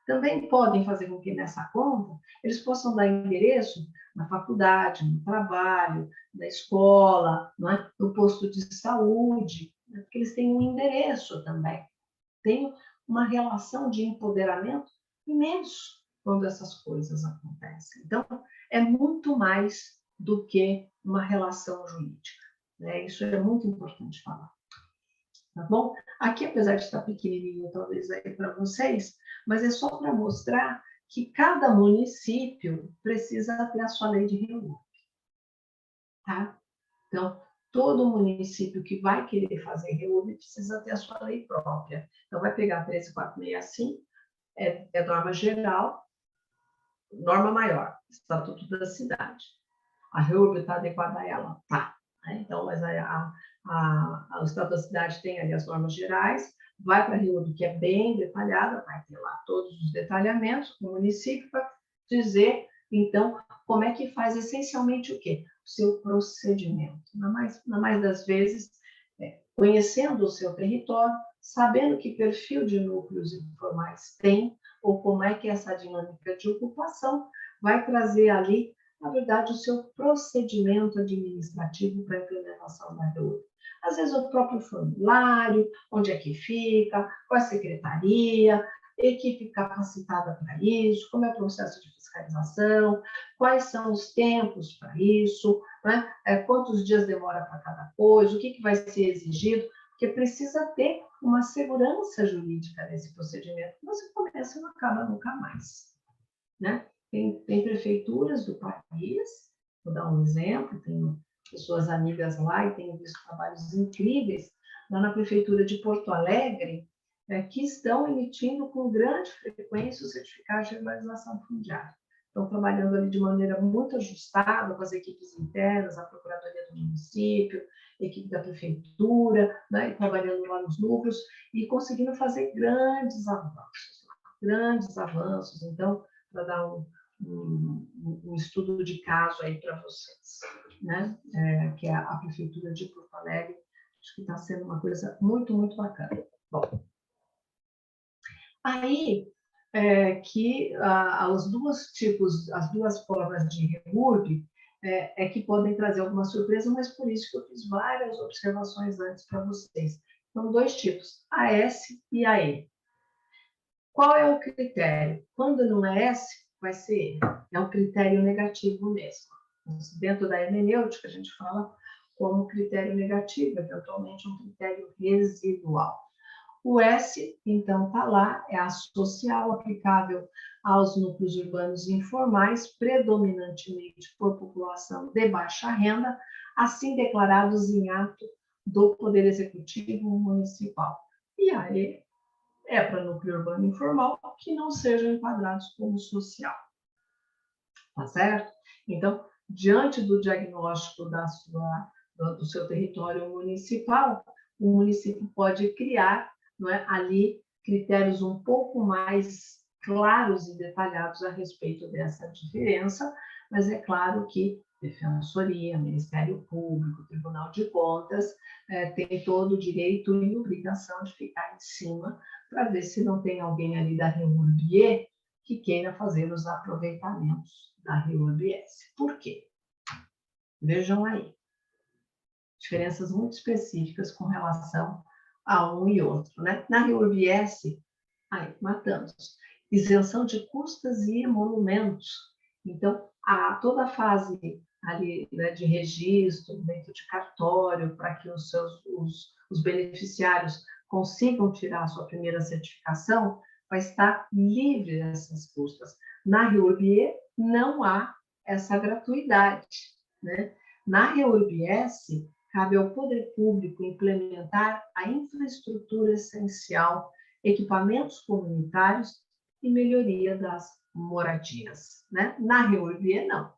S1: Também podem fazer com que nessa conta eles possam dar endereço na faculdade, no trabalho, na escola, não é? No posto de saúde, né? Porque eles têm um endereço também. Tem uma relação de empoderamento imenso quando essas coisas acontecem. Então, é muito mais do que uma relação jurídica, né? Isso é muito importante falar. Tá bom? Aqui, apesar de estar pequenininho, talvez aí para vocês, mas é só para mostrar que cada município precisa ter a sua lei de REURB, tá? Então, todo município que vai querer fazer REURB precisa ter a sua lei própria. Então, vai pegar 13465, é norma geral, norma maior, Estatuto da Cidade. A REURB está adequada a ela? Tá. Então, mas o Estado da Cidade tem ali as normas gerais, vai para a REURB, que é bem detalhada, vai ter lá todos os detalhamentos, o município para dizer, então, como é que faz essencialmente o quê? O seu procedimento. Na mais das vezes, conhecendo o seu território, sabendo que perfil de núcleos informais tem, ou como é que é essa dinâmica de ocupação, vai trazer ali, na verdade, o seu procedimento administrativo para a implementação da REURB. Às vezes, o próprio formulário, onde é que fica, qual é a secretaria, equipe capacitada para isso, como é o processo de fiscalização, quais são os tempos para isso, né? Quantos dias demora para cada coisa, o que vai ser exigido, porque precisa ter uma segurança jurídica nesse procedimento. Não se começa e não acaba nunca mais, né? Tem prefeituras do país, vou dar um exemplo, tenho pessoas amigas lá e tenho visto trabalhos incríveis, lá na prefeitura de Porto Alegre, que estão emitindo com grande frequência o certificado de regularização fundiária. Estão trabalhando ali de maneira muito ajustada com as equipes internas, a Procuradoria do Município, a equipe da Prefeitura, né, trabalhando lá nos núcleos e conseguindo fazer grandes avanços. Então, para dar um estudo de caso aí para vocês, né? Que é a Prefeitura de Porto Alegre, acho que está sendo uma coisa muito, muito bacana. Bom, aí que as duas formas de REURB que podem trazer alguma surpresa, mas por isso que eu fiz várias observações antes para vocês. São dois tipos, AS e AE. Qual é o critério? Quando não é S, vai ser E. É um critério negativo mesmo. Dentro da hermenêutica, a gente fala como critério negativo, eventualmente um critério residual. O S, então, está lá, é a social, aplicável aos núcleos urbanos informais, predominantemente por população de baixa renda, assim declarados em ato do Poder Executivo Municipal. E aí é para núcleo urbano informal que não sejam enquadrados como social. Tá certo? Então, diante do diagnóstico do seu território municipal, o município pode criar, não é, ali critérios um pouco mais claros e detalhados a respeito dessa diferença, mas é claro que Defensoria, Ministério Público, Tribunal de Contas, tem todo o direito e obrigação de ficar em cima para ver se não tem alguém ali da REURB que queira fazer os aproveitamentos da REURB-S. Por quê? Vejam aí, diferenças muito específicas com relação a um e outro, né? Na REURB-S, aí, matamos. Isenção de custas e emolumentos. Então, toda a fase ali, né, de registro, dentro de cartório, para que os beneficiários consigam tirar a sua primeira certificação, vai estar livre dessas custas. Na REURB-E, não há essa gratuidade, né? Na REURB-S, cabe ao poder público implementar a infraestrutura essencial, equipamentos comunitários e melhoria das moradias, né? Na REURB-E, não.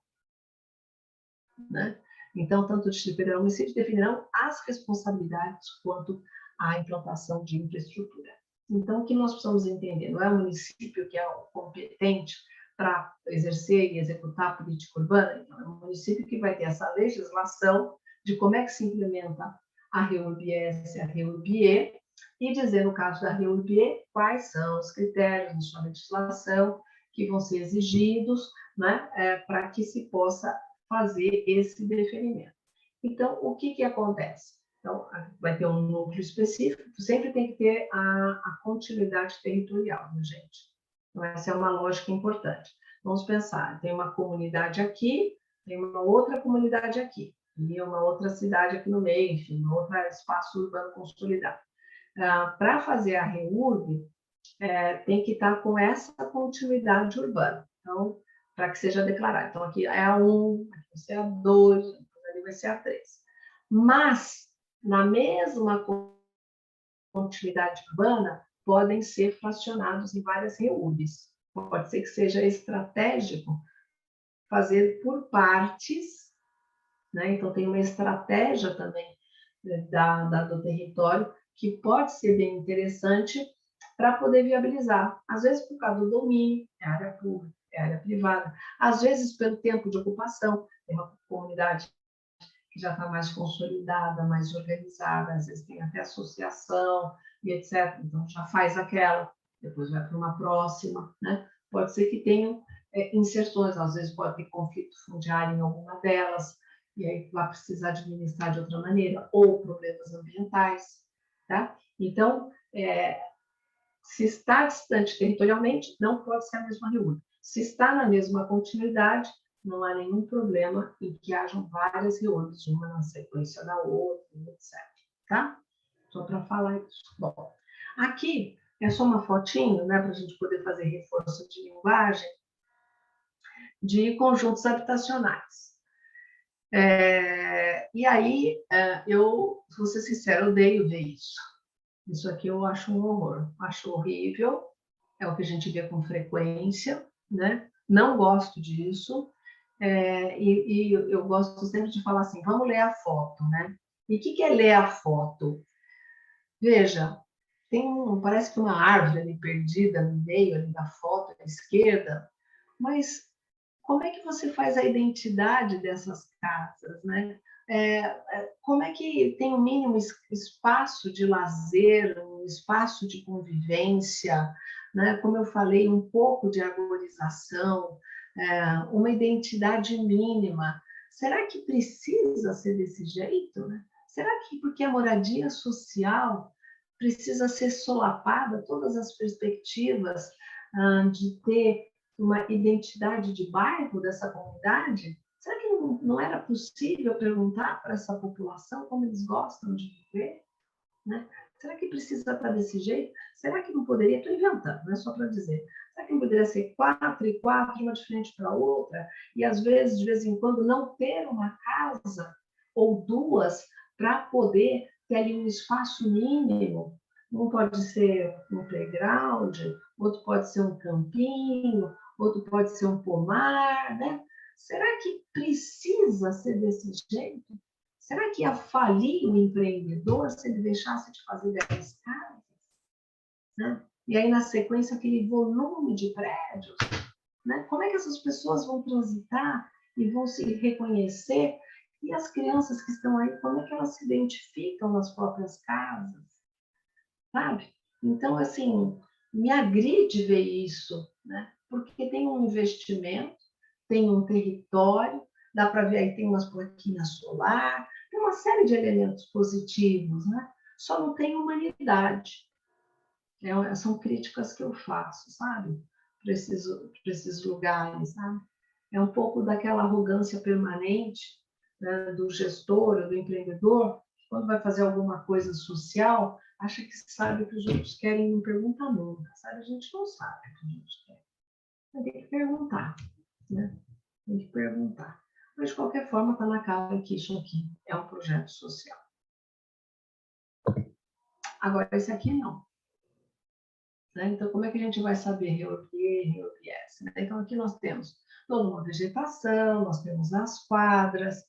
S1: Né? Então, tanto o Distrito Federal e o município definirão as responsabilidades quanto à implantação de infraestrutura. Então, o que nós precisamos entender? Não é o município que é o competente para exercer e executar a política urbana, então, é o município que vai ter essa legislação de como é que se implementa a REURB-S e a REURB-E, e dizer, no caso da REURB-E, quais são os critérios de sua legislação que vão ser exigidos, né, para que se possa fazer esse deferimento. Então, o que acontece? Então, vai ter um núcleo específico, sempre tem que ter a continuidade territorial, né, gente? Então, essa é uma lógica importante. Vamos pensar, tem uma comunidade aqui, tem uma outra comunidade aqui, e uma outra cidade aqui no meio, enfim, um outro espaço urbano consolidado. Para fazer a REURB, tem que estar com essa continuidade urbana. Então, para que seja declarado. Então, aqui é a 1, aqui vai ser a 2, ali vai ser a 3. Mas, na mesma continuidade urbana, podem ser fracionados em várias REURBs. Pode ser que seja estratégico fazer por partes, né? Então, tem uma estratégia também do território que pode ser bem interessante para poder viabilizar. Às vezes, por causa do domínio, é área pública, é área privada. Às vezes, pelo tempo de ocupação, tem uma comunidade que já está mais consolidada, mais organizada, às vezes tem até associação e etc. Então, já faz aquela, depois vai para uma próxima, né? Pode ser que tenham inserções, às vezes pode ter conflito fundiário em alguma delas, e aí vai precisar administrar de outra maneira, ou problemas ambientais, tá? Então, se está distante territorialmente, não pode ser a mesma REURB. Se está na mesma continuidade, não há nenhum problema em que hajam várias REURBs, uma na sequência da outra, etc. Tá? Só para falar isso. Bom, aqui é só uma fotinho, né, para a gente poder fazer reforço de linguagem de conjuntos habitacionais. E aí, eu, vou ser sincero, odeio ver isso. Isso aqui eu acho um horror, acho horrível, é o que a gente vê com frequência, né? Não gosto disso, e eu gosto sempre de falar assim, vamos ler a foto, né? E o que é ler a foto? Veja, parece que uma árvore ali perdida no meio ali da foto à esquerda, mas como é que você faz a identidade dessas casas, né? Como é que tem o mínimo espaço de lazer, um espaço de convivência, né? Como eu falei, um pouco de arborização, uma identidade mínima. Será que precisa ser desse jeito, né? Será que porque a moradia social precisa ser solapada todas as perspectivas de ter uma identidade de bairro dessa comunidade? Será que não era possível perguntar para essa população como eles gostam de viver? Né? Será que precisa estar desse jeito? Será que não poderia, estou inventando, não é só para dizer, será que não poderia ser 4 e 4, uma de frente para a outra, e às vezes, de vez em quando, não ter uma casa ou duas para poder ter ali um espaço mínimo? Um pode ser um playground, outro pode ser um campinho, outro pode ser um pomar, né? Será que precisa ser desse jeito? Será que ia falir o empreendedor se ele deixasse de fazer 10 casas? Né? E aí, na sequência, aquele volume de prédios. Né? Como é que essas pessoas vão transitar e vão se reconhecer? E as crianças que estão aí, como é que elas se identificam nas próprias casas? Sabe? Então, assim, me agride ver isso, né? porque tem um investimento, tem um território, dá para ver aí, tem umas plaquinhas solar, tem uma série de elementos positivos, né? Só não tem humanidade. São críticas que eu faço, sabe? Para esses lugares, sabe? É um pouco daquela arrogância permanente, né, do gestor ou do empreendedor, que quando vai fazer alguma coisa social, acha que sabe o que os outros querem e não pergunta nunca, sabe? A gente não sabe o que os outros querem. Tem que perguntar, né? Tem que perguntar. Mas, de qualquer forma, está na cara que isso aqui é um projeto social. Agora, esse aqui não. Né? Então, como é que a gente vai saber REURB e REURB-S? Né? Então, aqui nós temos toda uma vegetação, nós temos as quadras,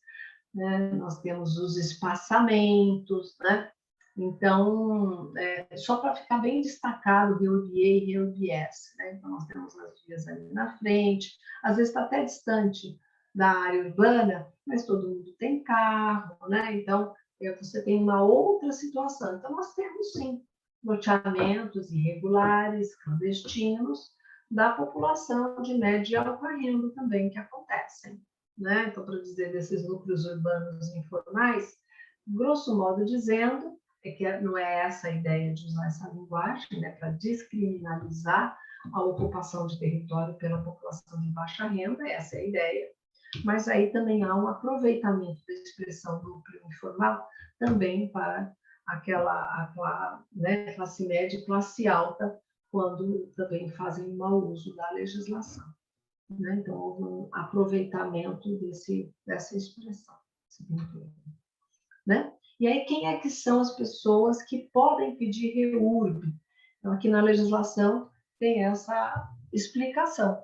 S1: né? Nós temos os espaçamentos, né? Então, só para ficar bem destacado, REURB e REURB-S, né? Então, nós temos as vias ali na frente, às vezes está até distante da área urbana, mas todo mundo tem carro, né? Então, você tem uma outra situação. Então, nós temos, sim, loteamentos irregulares, clandestinos, da população de média e alta renda também que acontecem. Né? Então, para dizer desses núcleos urbanos informais, grosso modo dizendo, é que não é essa a ideia de usar essa linguagem, né, para descriminalizar a ocupação de território pela população de baixa renda, essa é a ideia, mas aí também há um aproveitamento da expressão núcleo informal também para aquela né, classe média e classe alta, quando também fazem mau uso da legislação. Né? Então, houve um aproveitamento dessa expressão. Né? E aí, quem é que são as pessoas que podem pedir REURB? Então, aqui na legislação tem essa explicação.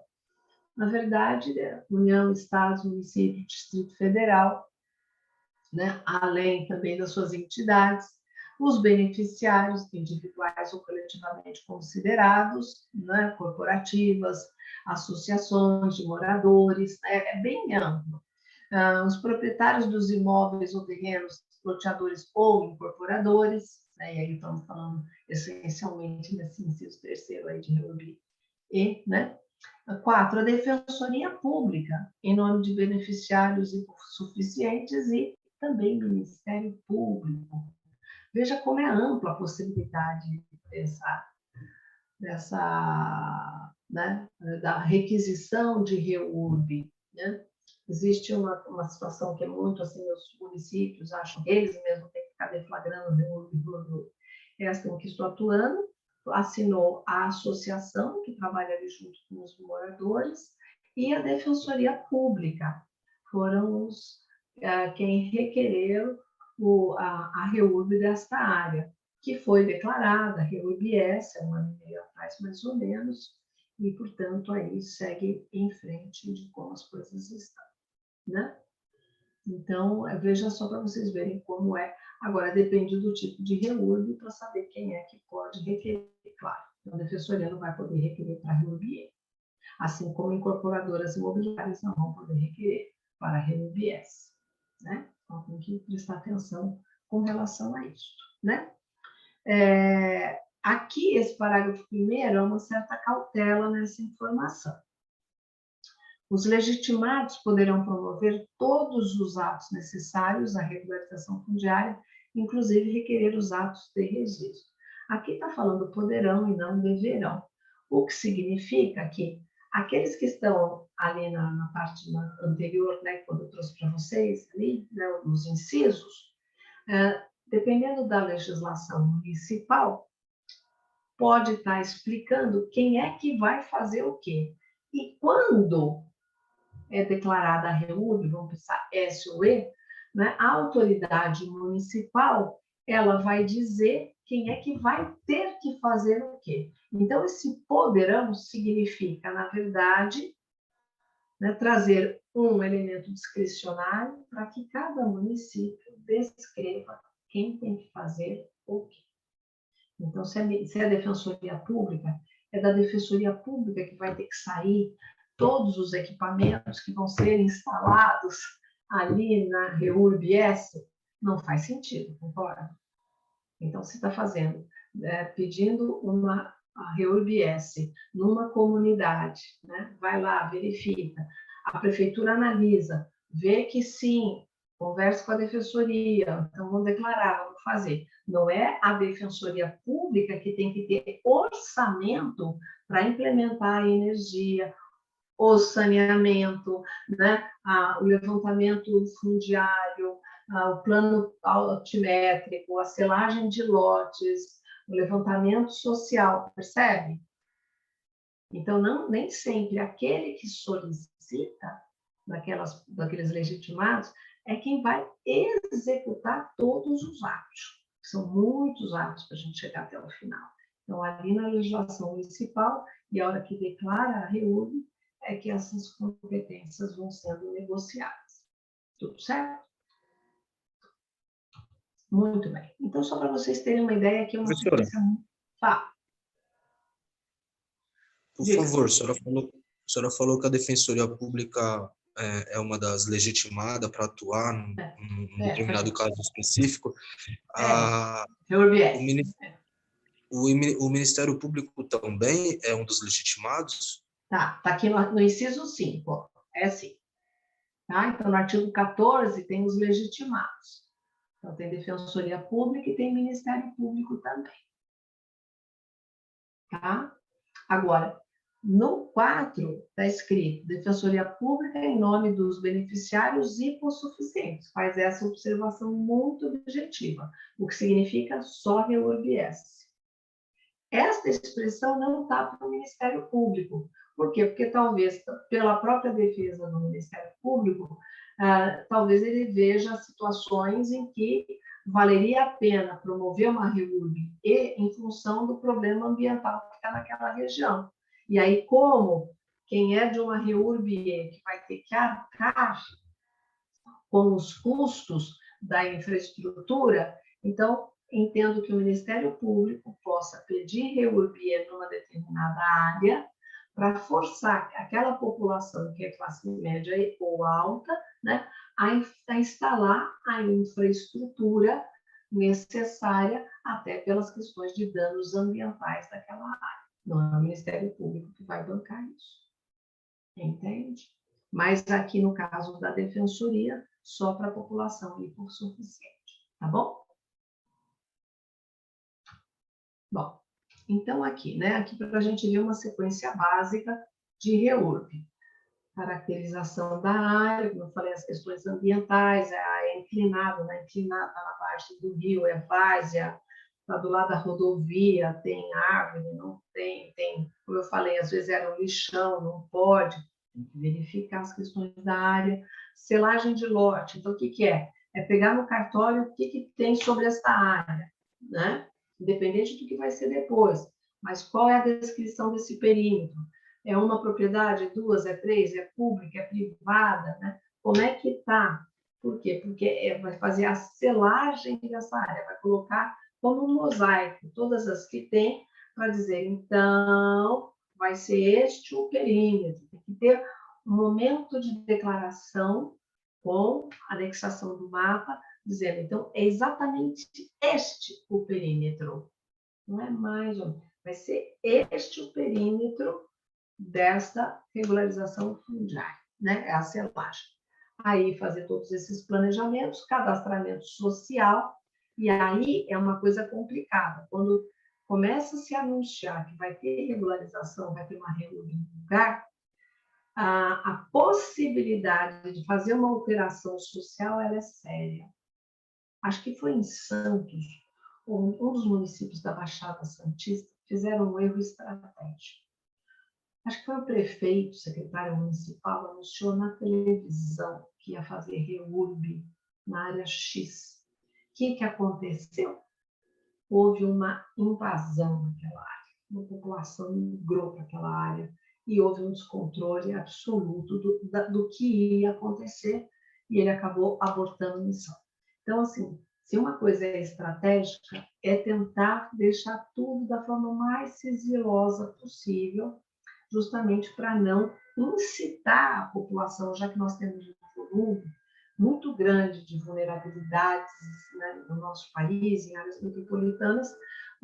S1: Na verdade, União, Estados, município, Distrito Federal, né? Além também das suas entidades, os beneficiários individuais ou coletivamente considerados, né? Corporativas, associações de moradores, é bem amplo. Os proprietários dos imóveis ou terrenos, loteadores ou incorporadores, né? E aí estamos falando essencialmente nesse inciso terceiro aí de REURB, né? 4, a defensoria pública, em nome de beneficiários insuficientes e também Ministério Público. Veja como é ampla a possibilidade né, da requisição de REURB. Né? Existe uma situação que é muito assim, os municípios acham que eles mesmos têm que ficar deflagrando REURB. Esta em que estou atuando, assinou a associação, que trabalha ali junto com os moradores, e a Defensoria Pública. Foram quem requereram a REURB desta área, que foi declarada REURB-S, há um ano e meio atrás, mais ou menos, e, portanto, aí segue em frente de como as coisas estão. Né? Então, veja só para vocês verem como é. Agora, depende do tipo de REURB para saber quem é que pode requerer, claro. Então, a defensoria não vai poder requerer para REURB, assim como incorporadoras imobiliárias não vão poder requerer para REURB-S. Né? Então, tem que prestar atenção com relação a isso. Né? Aqui, esse parágrafo primeiro, é uma certa cautela nessa informação. Os legitimados poderão promover todos os atos necessários à regularização fundiária, inclusive requerer os atos de registro. Aqui está falando poderão e não deverão, o que significa que aqueles que estão ali na parte anterior, né, quando eu trouxe para vocês, ali, né, os incisos, dependendo da legislação municipal, pode estar explicando quem é que vai fazer o quê. E quando é declarada a REURB, vamos pensar S ou E, né, a autoridade municipal, ela vai dizer quem é que vai ter que fazer o quê. Então, esse poderão significa, na verdade, né, trazer um elemento discricionário para que cada município descreva quem tem que fazer o quê. Então, se é a Defensoria Pública, é da Defensoria Pública que vai ter que sair todos os equipamentos que vão ser instalados ali na REURB-S, não faz sentido, concorda? Então, você está fazendo, pedindo uma a REURB-S numa comunidade, né? Vai lá, verifica, a prefeitura analisa, vê que sim, conversa com a defensoria, então vamos declarar, vamos fazer. Não é a defensoria pública que tem que ter orçamento para implementar a energia, o saneamento, né? O levantamento fundiário, o plano altimétrico, a selagem de lotes, o levantamento social, percebe? Então, nem sempre aquele que solicita, daqueles legitimados, é quem vai executar todos os atos. São muitos atos para a gente chegar até o final. Então, ali na legislação municipal, e a hora que declara a REURB, é que essas competências vão sendo negociadas. Tudo certo? Muito bem. Então, só para vocês terem uma ideia, aqui é uma sequência muito...
S2: Por favor, a senhora falou que a Defensoria Pública é uma das legitimadas para atuar num determinado caso específico. O Ministério Público também é um dos legitimados?
S1: Tá aqui no inciso 5, ó, é assim. Tá? Então, no artigo 14 tem os legitimados. Então, tem Defensoria Pública e tem Ministério Público também. Tá? Agora, no 4 está escrito Defensoria Pública em nome dos beneficiários hipossuficientes. Faz essa observação muito objetiva, o que significa só REURB-S. Esta expressão não está para o Ministério Público. Por quê? Porque talvez, pela própria defesa do Ministério Público, talvez ele veja situações em que valeria a pena promover uma REURB em função do problema ambiental que está naquela região. E aí, como quem é de uma REURB que vai ter que arcar com os custos da infraestrutura, então, entendo que o Ministério Público possa pedir REURB numa determinada área para forçar aquela população que é classe média ou alta, né, a instalar a infraestrutura necessária até pelas questões de danos ambientais daquela área. Não é o Ministério Público que vai bancar isso. Entende? Mas aqui no caso da Defensoria, só para a população hipossuficiente. Tá bom? Bom, então aqui, né? Aqui para a gente ver uma sequência básica de REURB. Caracterização da área, como eu falei, as questões ambientais, é inclinado, né? Inclinado na parte do rio, é várzea, está do lado da rodovia, tem árvore, não tem, como eu falei, às vezes era um lixão, não pode, tem que verificar as questões da área. Selagem de lote, então o que é? É pegar no cartório o que tem sobre essa área, né? Independente do que vai ser depois, mas qual é a descrição desse perímetro? É uma propriedade, duas, é três, é pública, é privada, né? Como é que está? Por quê? Porque vai fazer a selagem dessa área, vai colocar como um mosaico, todas as que tem, para dizer, então, vai ser este o perímetro. Tem que ter um momento de declaração com anexação do mapa, dizendo, então, é exatamente este o perímetro. Não é mais, vai ser este o perímetro desta regularização fundiária, né? É a selagem. Aí fazer todos esses planejamentos, cadastramento social, e aí é uma coisa complicada. Quando começa a se anunciar que vai ter regularização, vai ter uma REURB no lugar, a possibilidade de fazer uma operação social ela é séria. Acho que foi em Santos, um dos municípios da Baixada Santista, fizeram um erro estratégico. Acho que foi o prefeito, o secretário municipal, anunciou na televisão que ia fazer REURB na área X. O que aconteceu? Houve uma invasão naquela área. A população migrou para aquela área e houve um descontrole absoluto do que ia acontecer e ele acabou abortando a missão. Então, assim, se uma coisa é estratégica, é tentar deixar tudo da forma mais sigilosa possível, justamente para não incitar a população, já que nós temos um volume muito grande de vulnerabilidades, né, no nosso país, em áreas metropolitanas,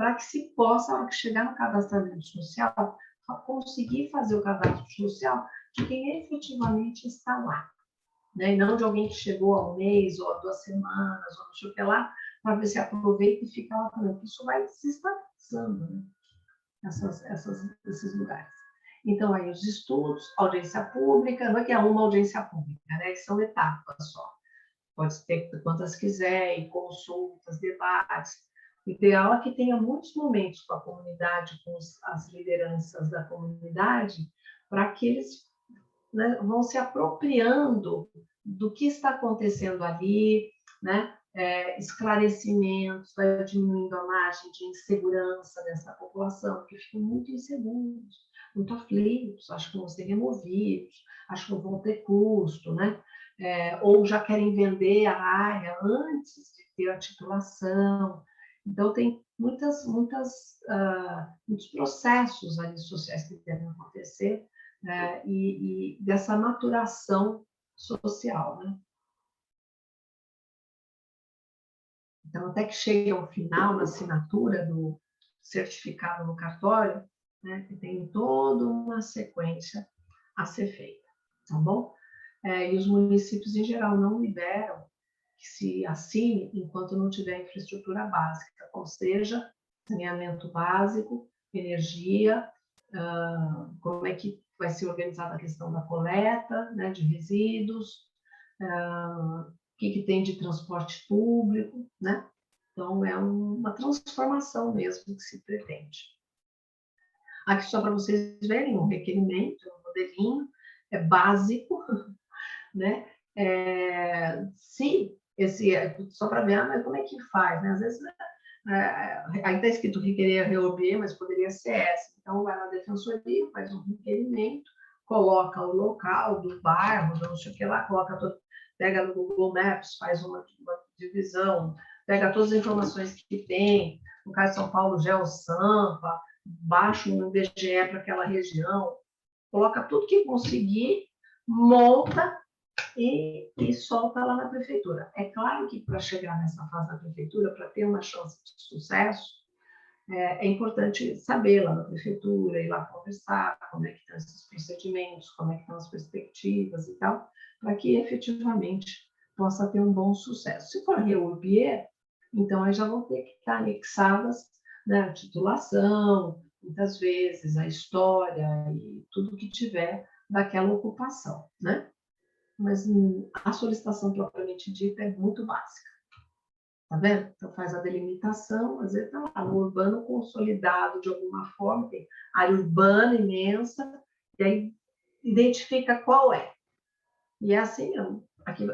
S1: para que se possa, na hora que chegar no cadastramento social, conseguir fazer o cadastro social de quem efetivamente está lá, né? E não de alguém que chegou há um mês, ou há 2 semanas, ou não sei o que lá, para ver se aproveita e fica lá também. Isso vai se estabilizando, né? Esses lugares. Então, aí os estudos, audiência pública, não é que é uma audiência pública, né? São etapas só. Pode ter quantas quiser, e consultas, debates. O ideal é que tenha muitos momentos com a comunidade, com as lideranças da comunidade, para que eles, né, vão se apropriando do que está acontecendo ali, né? Esclarecimentos, vai diminuindo a margem de insegurança dessa população, porque ficam muito inseguros, muito aflitos, acham que vão ser removidos, acham que vão ter custo, né? Ou já querem vender a área antes de ter a titulação. Então, tem muitos processos ali sociais que devem acontecer, e dessa maturação social, né? Então, até que chegue ao final, na assinatura do certificado no cartório, né, que tem toda uma sequência a ser feita, tá bom? E os municípios, em geral, não liberam que se assine enquanto não tiver infraestrutura básica, ou seja, saneamento básico, energia, como é que vai ser organizada a questão da coleta, né, de resíduos, o que tem de transporte público, né? Então, é uma transformação mesmo que se pretende. Aqui, só para vocês verem, um requerimento, um modelinho, é básico, né? Se esse, só para ver, mas como é que faz, né? Às vezes, aí está escrito requerer REOB, mas poderia ser essa. Então, vai na defensoria, faz um requerimento, coloca o local do bairro, não sei o que lá, coloca todo, pega no Google Maps, faz uma divisão, pega todas as informações que tem, no caso de São Paulo, GeoSampa, baixa um IBGE para aquela região, coloca tudo que conseguir, monta e solta lá na prefeitura. É claro que para chegar nessa fase da prefeitura, para ter uma chance de sucesso, é importante saber lá na prefeitura, ir lá conversar, como é que estão esses procedimentos, como é que estão as perspectivas e tal, para que efetivamente possa ter um bom sucesso. Se for REURBE, então aí já vão ter que estar anexadas, né, a titulação, muitas vezes a história e tudo que tiver daquela ocupação, né? Mas a solicitação propriamente dita é muito básica. Tá vendo? Então, faz a delimitação, às vezes está lá no urbano consolidado de alguma forma, tem área urbana imensa, e aí identifica qual é. E é assim mesmo. Aqui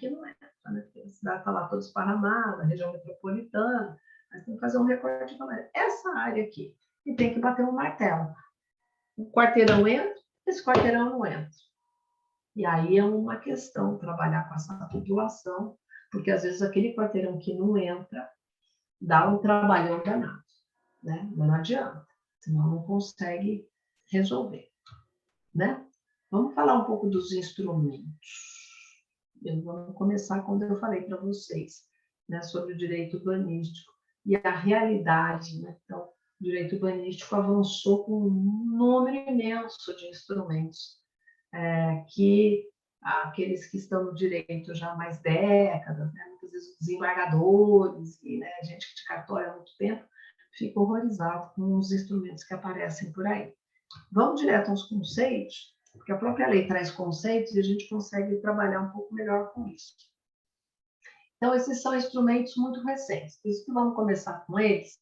S1: não é. Né? A cidade está lá toda esparramada, a região metropolitana, mas tem que fazer um recorte de essa área aqui. E tem que bater um martelo. O quarteirão entra, esse quarteirão não entra. E aí é uma questão trabalhar com essa população, porque às vezes aquele quarteirão que não entra dá um trabalhão danado, né? Mas não adianta, senão não consegue resolver, né? Vamos falar um pouco dos instrumentos. Vamos começar quando eu falei para vocês, né, sobre o direito urbanístico e a realidade, né? Então, o direito urbanístico avançou com um número imenso de instrumentos, que aqueles que estão no direito já há mais décadas, né, muitas vezes os desembargadores e, né, gente de cartório há muito tempo, fica horrorizado com os instrumentos que aparecem por aí. Vamos direto aos conceitos, porque a própria lei traz conceitos e a gente consegue trabalhar um pouco melhor com isso. Então, esses são instrumentos muito recentes, por isso que vamos começar com eles,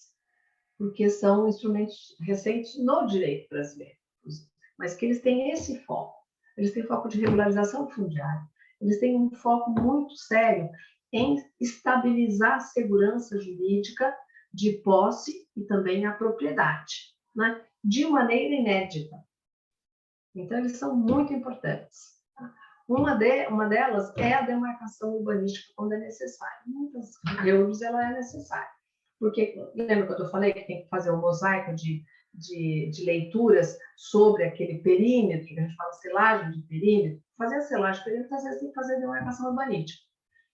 S1: porque são instrumentos recentes no direito brasileiro, mas que eles têm esse foco. Eles têm foco de regularização fundiária, eles têm um foco muito sério em estabilizar a segurança jurídica de posse e também a propriedade, né? De maneira inédita. Então, eles são muito importantes. Uma delas é a demarcação urbanística quando é necessário. Muitas vezes ela é necessária. Porque, lembra que eu falei que tem que fazer um mosaico de leituras sobre aquele perímetro, que a gente fala selagem de perímetro? Fazer a selagem de perímetro, às vezes tem que fazer a demarcação urbanística.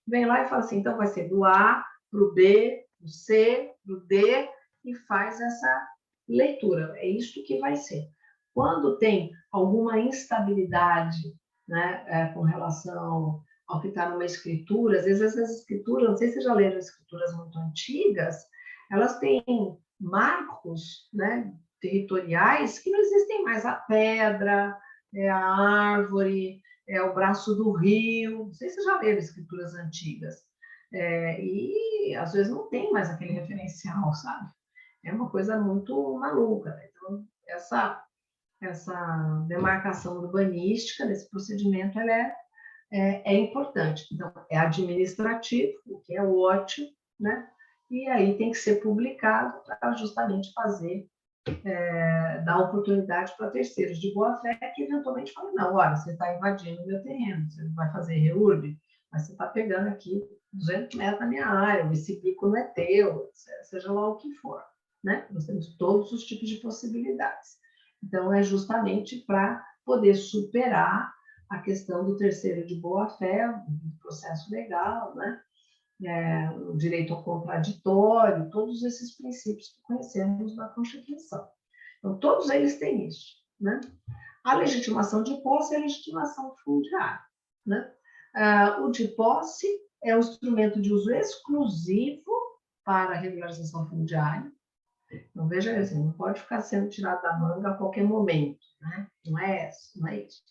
S1: Vem lá e fala assim, então vai ser do A para o B, do C, do D, e faz essa leitura. É isto que vai ser. Quando tem alguma instabilidade, né, com relação ao que está numa escritura, às vezes essas escrituras, não sei se vocês já leram escrituras muito antigas, elas têm marcos, né, territoriais que não existem mais. A pedra, a árvore, o braço do rio. Não sei se vocês já leram escrituras antigas. E às vezes não tem mais aquele referencial, sabe? É uma coisa muito maluca, né? Então, essa demarcação urbanística desse procedimento ela é importante. Então, é administrativo, o que é ótimo, né? E aí tem que ser publicado para justamente fazer, dar oportunidade para terceiros de boa-fé que eventualmente falam, não, olha, você está invadindo o meu terreno, você vai fazer reurb, mas você está pegando aqui 200 metros da minha área, esse bico não é teu, seja lá o que for, né? Nós temos todos os tipos de possibilidades. Então, é justamente para poder superar a questão do terceiro de boa-fé, do processo legal, né? O direito ao contraditório, todos esses princípios que conhecemos na Constituição. Então, todos eles têm isso, né? A legitimação de posse é a legitimação fundiária, né? O de posse é um instrumento de uso exclusivo para a regularização fundiária. Então, veja assim, não pode ficar sendo tirado da manga a qualquer momento, né? Não é isso.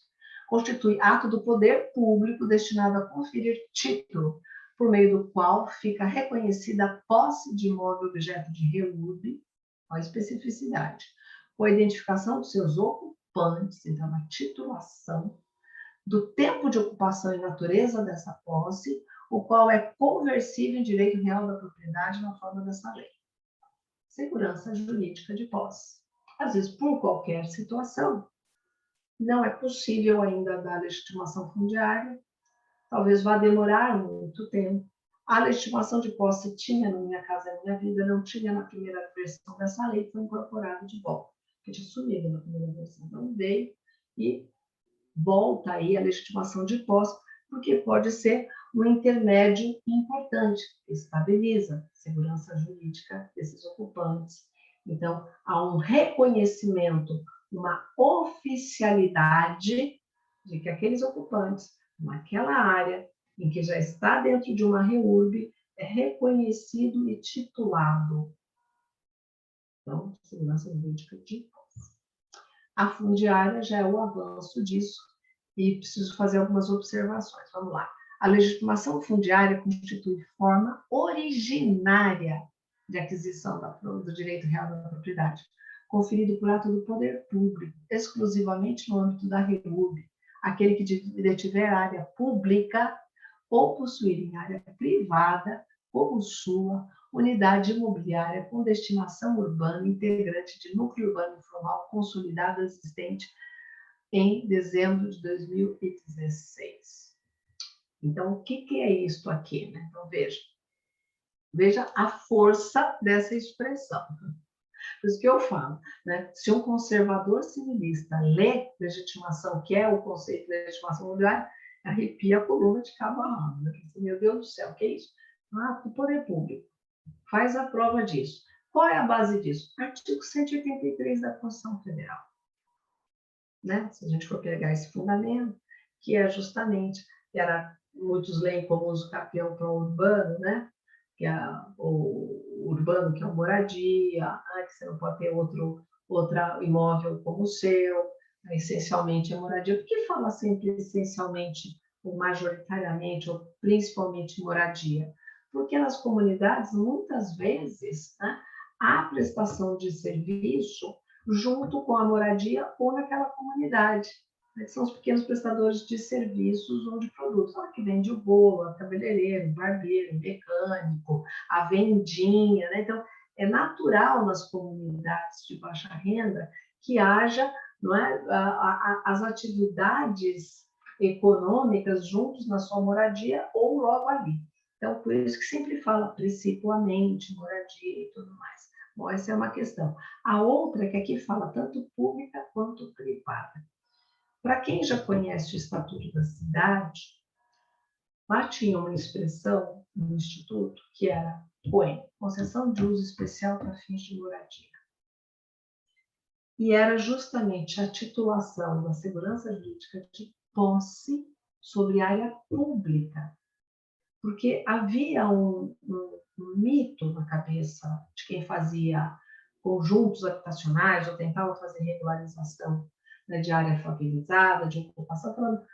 S1: Constitui ato do poder público destinado a conferir título, por meio do qual fica reconhecida a posse de imóvel objeto de reúbe, com a especificidade, com a identificação dos seus ocupantes, então a titulação, do tempo de ocupação e natureza dessa posse, o qual é conversível em direito real da propriedade na forma dessa lei. Segurança jurídica de posse. Às vezes, por qualquer situação, não é possível ainda dar legitimação fundiária, talvez vá demorar muito tempo. A legitimação de posse tinha no Minha Casa Minha Vida, não tinha na primeira versão dessa lei, foi incorporado de volta, porque tinha sumido na primeira versão. Então, veio e volta aí a legitimação de posse, porque pode ser um intermédio importante, que estabiliza a segurança jurídica desses ocupantes. Então, há um reconhecimento, uma oficialidade de que aqueles ocupantes, naquela área em que já está dentro de uma reurb, é reconhecido e titulado. Então, segurança jurídica de posse. A fundiária já é o avanço disso, e preciso fazer algumas observações. Vamos lá. A legitimação fundiária constitui forma originária de aquisição do direito real da propriedade, conferido por ato do poder público, exclusivamente no âmbito da reúbe, aquele que detiver área pública ou possuir em área privada, como sua, unidade imobiliária com destinação urbana integrante de núcleo urbano informal consolidado existente em dezembro de 2016. Então, o que é isto aqui, né? Então, veja a força dessa expressão. Por isso que eu falo, né? Se um conservador civilista lê legitimação, que é o conceito de legitimação imobiliária, arrepia a coluna de cabo a rabo. Né? Meu Deus do céu, o que é isso? Do poder público. Faz a prova disso. Qual é a base disso? Artigo 183 da Constituição Federal. Né? Se a gente for pegar esse fundamento, que é justamente, muitos leem como uso capião para o urbano, né? Que é o urbano, que é a moradia, que você não pode ter outro imóvel como o seu, essencialmente a moradia. Por que fala sempre essencialmente, ou majoritariamente, ou principalmente moradia? Porque nas comunidades, muitas vezes, né, há prestação de serviço junto com a moradia ou naquela comunidade. Né? São os pequenos prestadores de serviços ou de produtos. Que vende o bolo, a cabeleireiro, o barbeiro, o mecânico, a vendinha. Né? Então, é natural nas comunidades de baixa renda que haja, não é, as atividades econômicas juntos na sua moradia ou logo ali. Então, por isso que sempre fala principalmente moradia e tudo mais. Bom, essa é uma questão. A outra que aqui fala tanto pública quanto privada. Para quem já conhece o Estatuto da Cidade, lá tinha uma expressão no Instituto que era CUEM, Concessão de Uso Especial para Fins de Moradia. E era justamente a titulação da segurança jurídica de posse sobre área pública, porque havia um mito na cabeça de quem fazia conjuntos habitacionais ou tentava fazer regularização, né, de área favorizada, de ocupação, falando,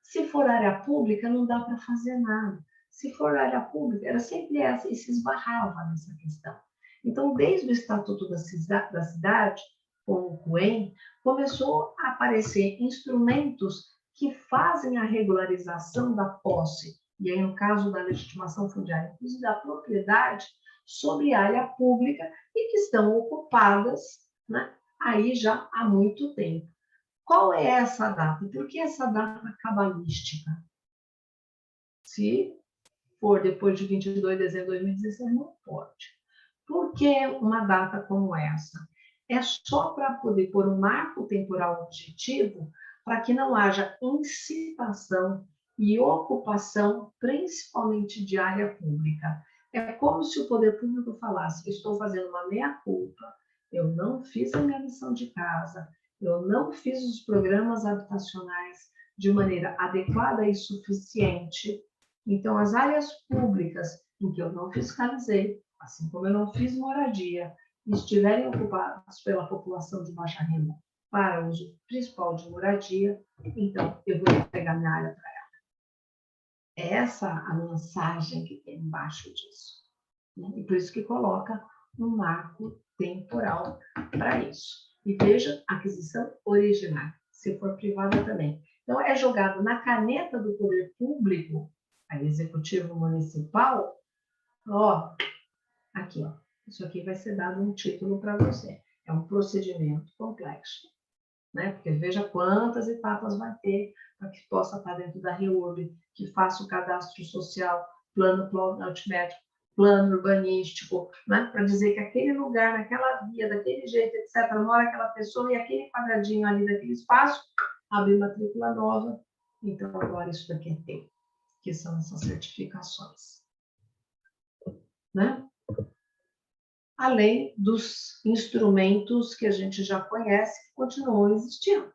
S1: se for área pública, não dá para fazer nada. Se for área pública, era sempre essa, e se esbarrava nessa questão. Então, desde o Estatuto da Cidade, como o CUEM, começou a aparecer instrumentos que fazem a regularização da posse, e aí no caso da legitimação fundiária, inclusive da propriedade, sobre área pública e que estão ocupadas, né, aí já há muito tempo. Qual é essa data? Por que essa data cabalística? Se for depois de 22 de dezembro de 2016, não pode. Por que uma data como essa? É só para poder pôr um marco temporal objetivo para que não haja incitação e ocupação, principalmente de área pública. É como se o poder público falasse, estou fazendo uma meia-culpa, eu não fiz a minha lição de casa, eu não fiz os programas habitacionais de maneira adequada e suficiente. Então, as áreas públicas em que eu não fiscalizei, assim como eu não fiz moradia, e estiverem ocupadas pela população de baixa renda para uso principal de moradia, então eu vou entregar minha área para ela. É essa a mensagem que tem embaixo disso, né? E por isso que coloca um marco temporal para isso. E veja, aquisição originária, se for privada também. Então, é jogado na caneta do poder público, a executivo municipal, ó, aqui, ó, isso aqui vai ser dado um título para você. É um procedimento complexo, né? Porque veja quantas etapas vai ter para que possa estar dentro da REURB, que faça o cadastro social, plano altimétrico, plano urbanístico, né? Para dizer que aquele lugar, naquela via, daquele jeito, etc., mora aquela pessoa e aquele quadradinho ali daquele espaço, abre matrícula nova. Então, agora isso daqui é teu, que são essas certificações, né? Além dos instrumentos que a gente já conhece, que continuam existindo,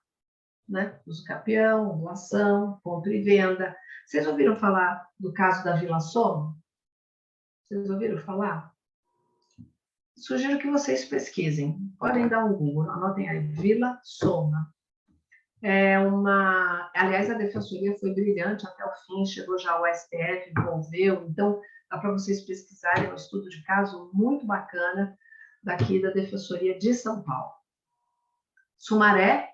S1: né? Uso capião, doação, compra e venda. Vocês ouviram falar do caso da Vila Soma? Vocês ouviram falar? Sugiro que vocês pesquisem. Podem dar um Google, anotem aí, Vila Soma. Aliás, a defensoria foi brilhante até o fim, chegou já ao STF, envolveu, então dá para vocês pesquisarem, é um estudo de caso muito bacana daqui da Defensoria de São Paulo. Sumaré,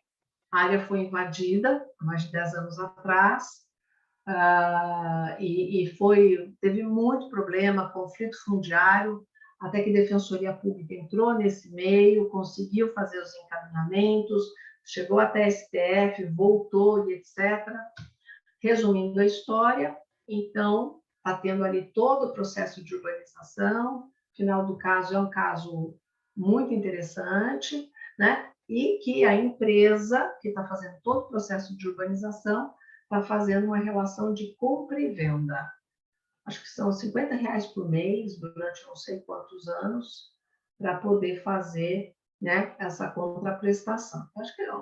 S1: a área foi invadida há mais de 10 anos atrás, teve muito problema, conflito fundiário, até que a Defensoria Pública entrou nesse meio, conseguiu fazer os encaminhamentos, chegou até STF, voltou e etc. Resumindo a história, então, está tendo ali todo o processo de urbanização, final do caso é um caso muito interessante, né? E que a empresa que está fazendo todo o processo de urbanização está fazendo uma relação de compra e venda. Acho que são R$50 por mês, durante não sei quantos anos, para poder fazer, né, essa contraprestação. Acho que é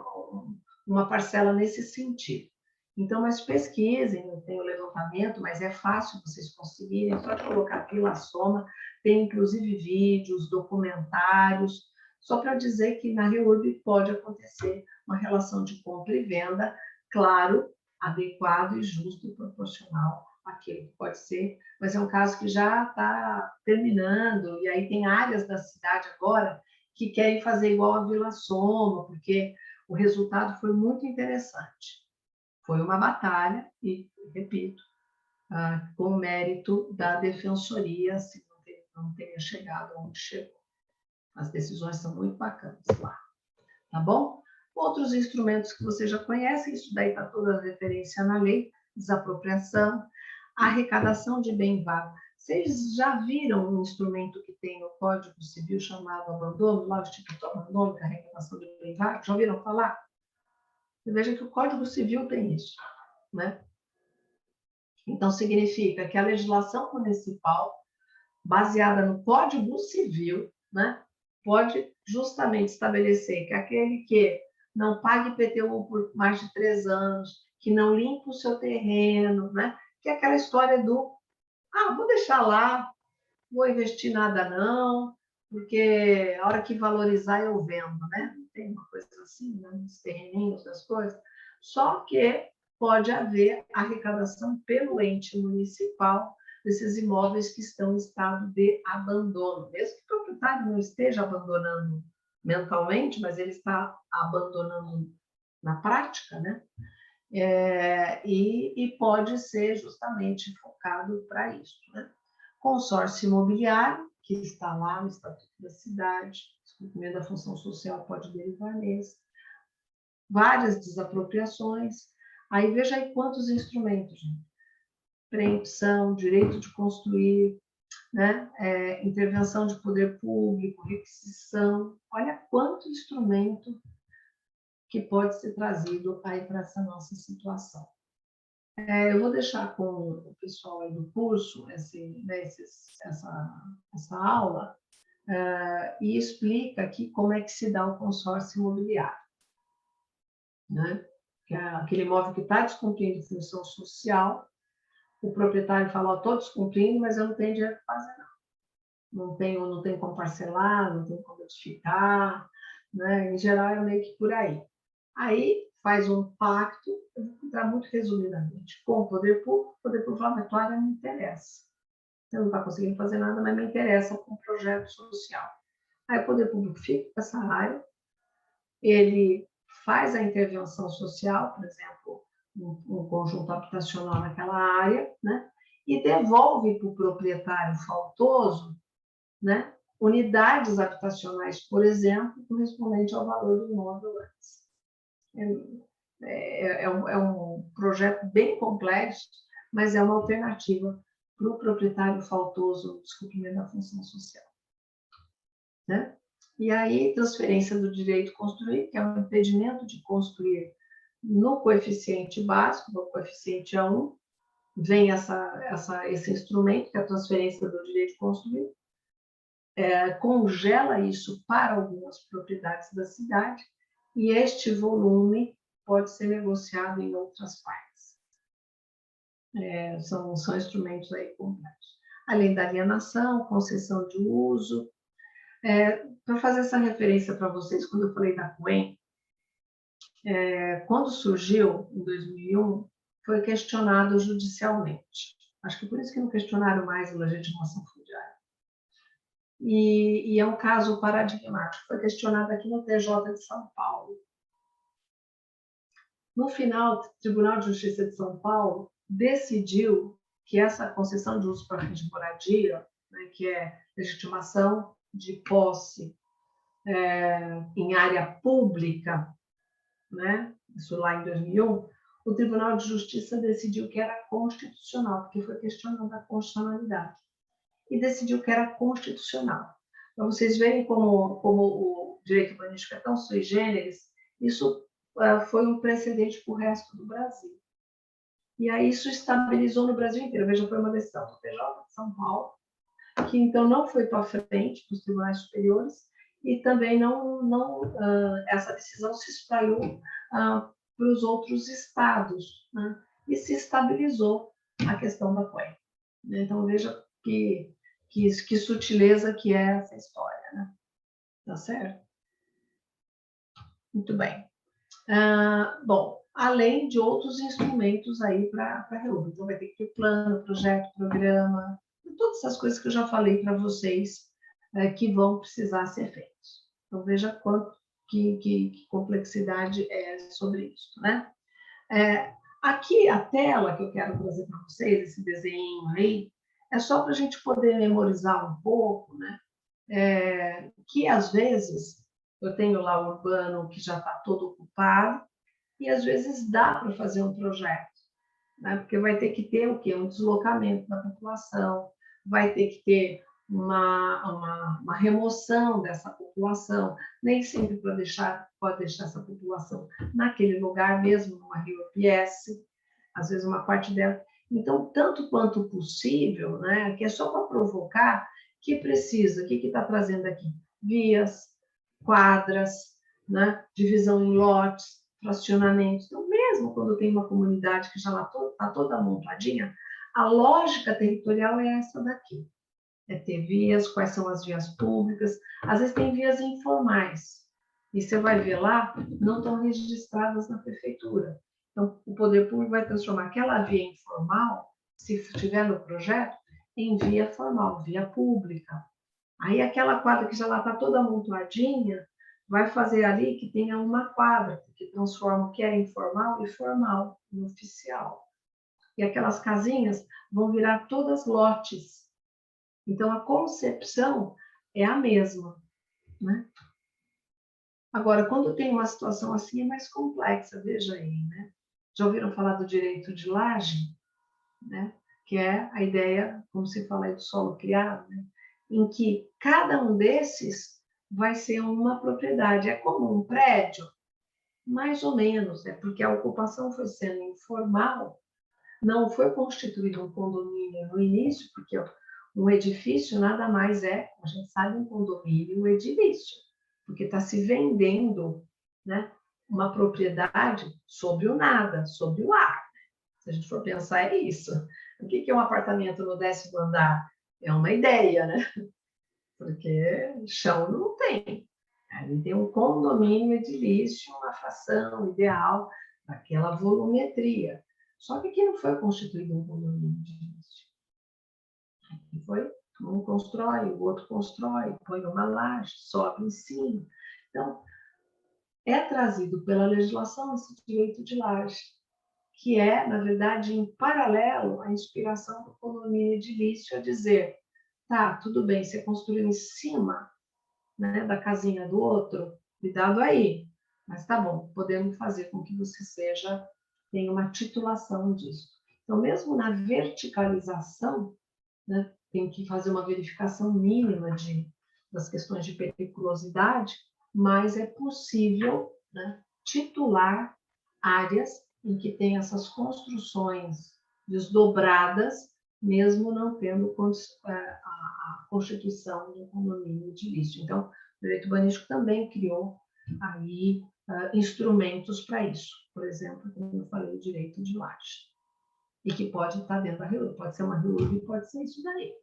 S1: uma parcela nesse sentido. Então, mas pesquisem, não tem o levantamento, mas é fácil vocês conseguirem, é só colocar Vila Soma, tem inclusive vídeos, documentários, só para dizer que na REURB pode acontecer uma relação de compra e venda, claro, adequado e justo e proporcional àquilo que pode ser, mas é um caso que já está terminando, e aí tem áreas da cidade agora que querem fazer igual a Vila Soma, porque o resultado foi muito interessante. Foi uma batalha, e, repito, com mérito da defensoria, se não tenha chegado onde chegou. As decisões são muito bacanas lá, tá bom? Outros instrumentos que você já conhece, isso daí está toda a referência na lei, desapropriação, arrecadação de bem vago. Vocês já viram um instrumento que tem no Código Civil chamado abandono, lá o Instituto Abandono, que é a arrecadação de bem vago? Já ouviram falar? Você veja que o Código Civil tem isso, né? Então, significa que a legislação municipal baseada no Código Civil, né, pode justamente estabelecer que aquele que não paga IPTU por mais de 3 anos, que não limpa o seu terreno, né, que é aquela história do, vou deixar lá, vou investir nada não, porque a hora que valorizar eu vendo, né? Tem uma coisa assim, né? Nos terreninhos das coisas. Só que pode haver arrecadação pelo ente municipal desses imóveis que estão em estado de abandono. Mesmo que o proprietário não esteja abandonando mentalmente, mas ele está abandonando na prática, né? E pode ser justamente focado para isso, né? Consórcio imobiliário, que está lá no Estatuto da Cidade, o cumprimento da função social pode derivar nesse. Várias desapropriações. Aí veja aí quantos instrumentos, gente. Preempção, direito de construir, né? Intervenção de poder público, requisição. Olha quanto instrumento que pode ser trazido aí para essa nossa situação. Eu vou deixar com o pessoal aí do curso essa aula e explica aqui como é que se dá o consórcio imobiliário, né? Que é aquele imóvel que está descumprindo função social, o proprietário fala, estou descumprindo, mas eu não tenho dinheiro para fazer nada. Não tenho como parcelar, não tenho como edificar, né? Em geral é meio que por aí. Aí faz um pacto, eu vou contar muito resumidamente, com o poder público fala, a tua área não me interessa. Você não está conseguindo fazer nada, mas me interessa com um projeto social. Aí o poder público fica com essa área, ele faz a intervenção social, por exemplo, um conjunto habitacional naquela área, né? E devolve para o proprietário faltoso, né? Unidades habitacionais, por exemplo, correspondente ao valor do imóvel antes. É um projeto bem complexo, mas é uma alternativa para o proprietário faltoso no descumprimento da função social. Né? E aí, transferência do direito de construir, que é o impedimento de construir no coeficiente básico, no coeficiente A1, vem esse instrumento, que é a transferência do direito de construir, congela isso para algumas propriedades da cidade, e este volume pode ser negociado em outras partes. São instrumentos aí complexos. Além da alienação, concessão de uso. Para fazer essa referência para vocês, quando eu falei da CUEM, quando surgiu, em 2001, foi questionado judicialmente. Acho que por isso que não questionaram mais a legitimação fundiária. E é um caso paradigmático. Foi questionado aqui no TJ de São Paulo. No final, o Tribunal de Justiça de São Paulo decidiu que essa concessão de uso para fim de moradia, né, que é legitimação de posse em área pública, né, isso lá em 2001, o Tribunal de Justiça decidiu que era constitucional, porque foi questionada a constitucionalidade, e decidiu que era constitucional. Para vocês verem como o direito urbanístico é tão sui generis, isso foi um precedente para o resto do Brasil. E aí isso estabilizou no Brasil inteiro. Veja, foi uma decisão do TJ de São Paulo, que então não foi para frente para os tribunais superiores, e também essa decisão se espalhou para os outros estados, né? E se estabilizou a questão da CUEM. Então, veja que sutileza que é essa história, né? Tá certo? Muito bem. Bom, além de outros instrumentos aí para reúne. Então, vai ter que ter plano, projeto, programa, todas essas coisas que eu já falei para vocês que vão precisar ser feitos. Então, veja quanto que complexidade é sobre isso, né? Aqui, a tela que eu quero trazer para vocês, esse desenho aí, é só para a gente poder memorizar um pouco, né? Que, às vezes, eu tenho lá o urbano que já está todo ocupado, e às vezes dá para fazer um projeto, né? Porque vai ter que ter o quê? Um deslocamento da população, vai ter que ter uma remoção dessa população, nem sempre pode deixar essa população naquele lugar mesmo, numa Rio PS, às vezes uma parte dela. Então, tanto quanto possível, né, que é só para provocar, que precisa, o que está trazendo aqui? Vias, quadras, né, divisão em lotes, fracionamentos. Então, mesmo quando tem uma comunidade que já está toda montadinha, a lógica territorial é essa daqui. É ter vias, quais são as vias públicas. Às vezes tem vias informais, e você vai ver lá, não estão registradas na prefeitura. Então, o poder público vai transformar aquela via informal, se estiver no projeto, em via formal, via pública. Aí aquela quadra que já está toda amontoadinha, vai fazer ali que tenha uma quadra, que transforma o que é informal e formal, em oficial. E aquelas casinhas vão virar todas lotes. Então, a concepção é a mesma, né? Agora, quando tem uma situação assim, é mais complexa, veja aí, né? Já ouviram falar do direito de laje, né? Que é a ideia, como se fala aí, do solo criado, né? Em que cada um desses vai ser uma propriedade. É como um prédio, mais ou menos, né? Porque a ocupação foi sendo informal, não foi constituído um condomínio no início, porque um edifício nada mais é, a gente sabe, um condomínio, um edilício, porque está se vendendo, né, uma propriedade sobre o nada, sobre o ar. Se a gente for pensar, é isso. O que é um apartamento no 10º andar? É uma ideia, né? Porque chão não tem. Ali tem um condomínio edilício, uma fração ideal daquela volumetria. Só que aqui não foi constituído um condomínio edilício. Aqui foi, um constrói, o outro constrói, põe uma laje, sobe em cima. Então, é trazido pela legislação esse direito de laje, que é, na verdade, em paralelo à inspiração do condomínio edilício, a dizer, tá, tudo bem, você construiu em cima, né, da casinha do outro, cuidado aí, mas tá bom, podemos fazer com que você tenha uma titulação disso. Então, mesmo na verticalização, né, tem que fazer uma verificação mínima das questões de periculosidade, mas é possível, né, titular áreas em que tem essas construções desdobradas, mesmo não tendo a constituição de um condomínio edilício. Então, o direito urbanístico também criou aí instrumentos para isso. Por exemplo, como eu falei, o direito de laje. E que pode estar dentro da REURB, pode ser uma REURB, pode ser isso daí.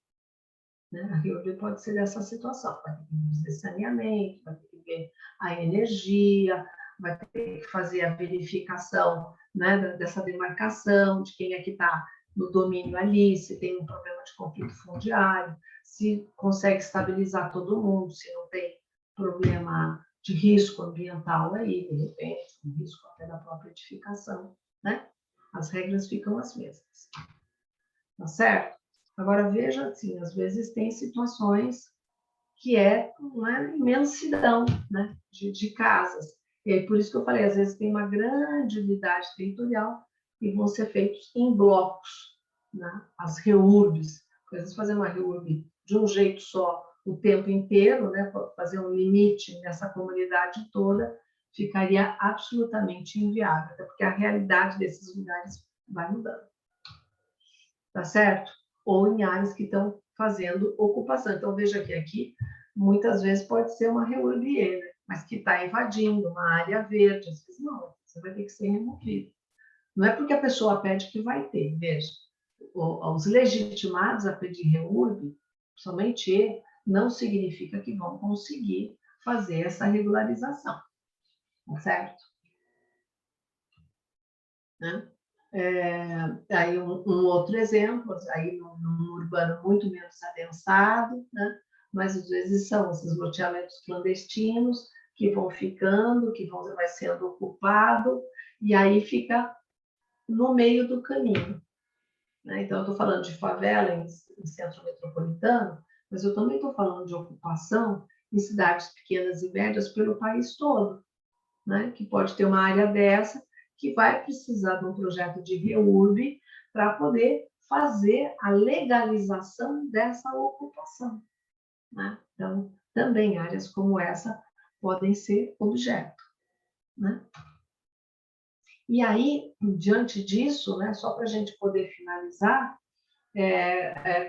S1: Né? A REURB pode ser dessa situação, vai ter que ver saneamento, vai ter que ver a energia, vai ter que fazer a verificação, né, dessa demarcação, de quem é que está no domínio ali, se tem um problema de conflito fundiário, se consegue estabilizar todo mundo, se não tem problema de risco ambiental aí, de repente, um risco até da própria edificação, né? As regras ficam as mesmas. Tá certo? Agora, veja assim, às vezes tem situações que é uma imensidão, né, de casas. E aí, por isso que eu falei, às vezes tem uma grande unidade territorial e vão ser feitos em blocos, né? As REURBs. Às vezes fazer uma REURB de um jeito só o tempo inteiro, né, fazer um limite nessa comunidade toda, ficaria absolutamente inviável, até porque a realidade desses lugares vai mudando. Tá certo? Ou em áreas que estão fazendo ocupação. Então, veja que aqui, muitas vezes pode ser uma REURB, né? Mas que está invadindo uma área verde. Às vezes, não, você vai ter que ser removido. Não é porque a pessoa pede que vai ter, veja. Os legitimados a pedir REURB, somente não significa que vão conseguir fazer essa regularização. Tá certo? Né? Aí um outro exemplo, aí num urbano muito menos adensado, né? Mas às vezes são esses loteamentos clandestinos que vão ficando, vai sendo ocupado, e aí fica no meio do caminho. Né? Então, eu estou falando de favela em centro metropolitano, mas eu também estou falando de ocupação em cidades pequenas e médias pelo país todo, né? Que pode ter uma área dessa que vai precisar de um projeto de REURB para poder fazer a legalização dessa ocupação. Né? Então, também áreas como essa podem ser objeto. Né? E aí, diante disso, né, só para a gente poder finalizar,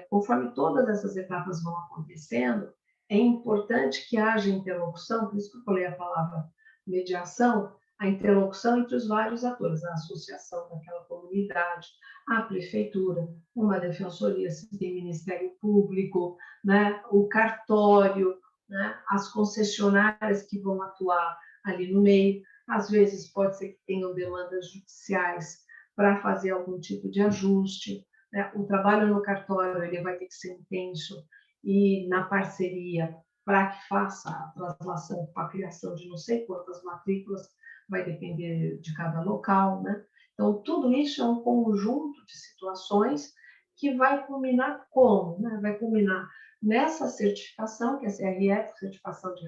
S1: conforme todas essas etapas vão acontecendo, é importante que haja interlocução, por isso que eu falei a palavra mediação, a interlocução entre os vários atores, a associação daquela comunidade, a prefeitura, uma defensoria, se tem Ministério Público, né, o cartório, né, as concessionárias que vão atuar ali no meio. Às vezes pode ser que tenham demandas judiciais para fazer algum tipo de ajuste, né? O trabalho no cartório ele vai ter que ser intenso e na parceria para que faça a translação para a criação de não sei quantas matrículas, vai depender de cada local, né? Então, tudo isso é um conjunto de situações que vai culminar como? Né? Vai culminar nessa certificação, que é a CRF, Certificação de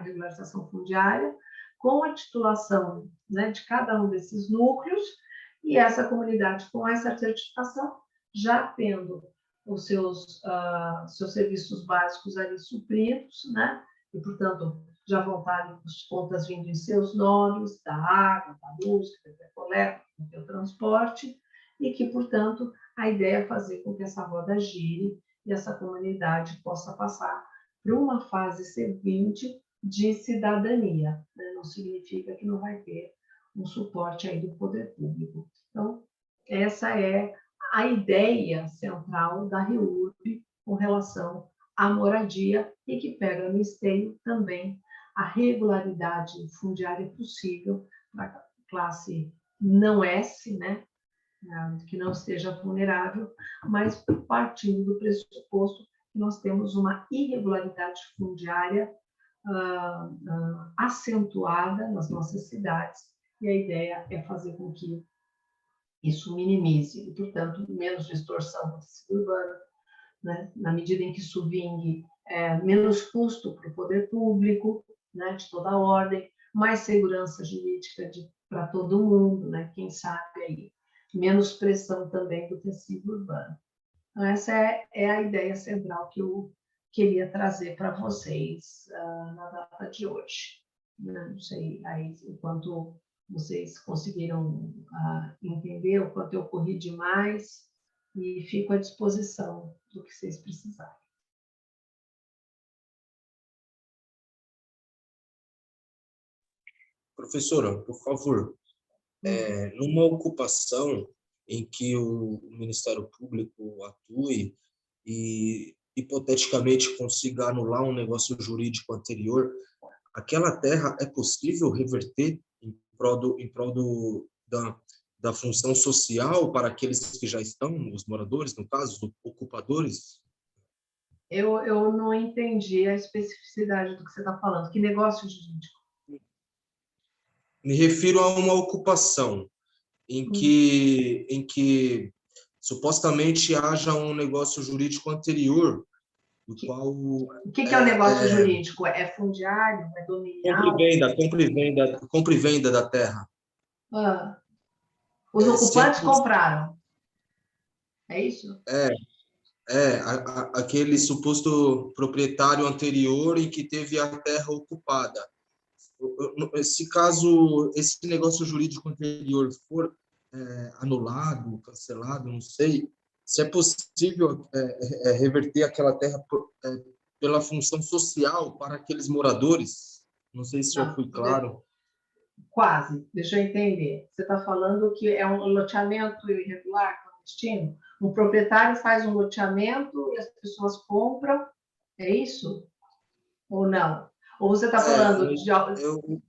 S1: Regularização Fundiária, com a titulação, né, de cada um desses núcleos, e essa comunidade, com essa certificação, já tendo os seus serviços básicos ali supridos, né? E, portanto, já vão estar as contas vindo em seus nomes, da água, da luz, da coleta, do transporte, e que, portanto, a ideia é fazer com que essa roda gire e essa comunidade possa passar para uma fase seguinte de cidadania, né? Não significa que não vai ter um suporte aí do poder público. Então, essa é a ideia central da REURB com relação à moradia e que pega no esteio também a regularidade fundiária possível para a classe não S, né, que não esteja vulnerável, mas partindo do pressuposto que nós temos uma irregularidade fundiária acentuada nas nossas cidades, e a ideia é fazer com que isso minimize, e, portanto, menos distorção do tecido urbano, né? Na medida em que isso vingue, menos custo para o poder público, né, de toda a ordem, mais segurança jurídica para todo mundo, né? Quem sabe aí, menos pressão também do tecido urbano. Então, essa é a ideia central que eu queria trazer para vocês na data de hoje. Não sei aí o quanto vocês conseguiram entender, o quanto eu corri demais, e fico à disposição do que vocês precisarem.
S2: Professora, por favor, numa ocupação em que o Ministério Público atue e, hipoteticamente, consiga anular um negócio jurídico anterior, aquela terra é possível reverter em prol da função social para aqueles que já estão, os moradores, no caso, os ocupadores?
S1: Eu não entendi a especificidade do que você está falando. Que negócio jurídico?
S2: Me refiro a uma ocupação em que supostamente haja um negócio jurídico anterior, do qual...
S1: O que é o negócio jurídico? É fundiário? É dominial?
S2: Compra e venda da terra.
S1: Os ocupantes compraram. É isso?
S2: Aquele suposto proprietário anterior em que teve a terra ocupada. Se caso esse negócio jurídico anterior for anulado, cancelado, não sei, se é possível reverter aquela terra pela função social para aqueles moradores. Não sei se eu fui claro.
S1: Quase, deixa eu entender. Você está falando que é um loteamento irregular, clandestino? Um proprietário faz um loteamento e as pessoas compram, é isso? Ou não? Ou você está falando de... O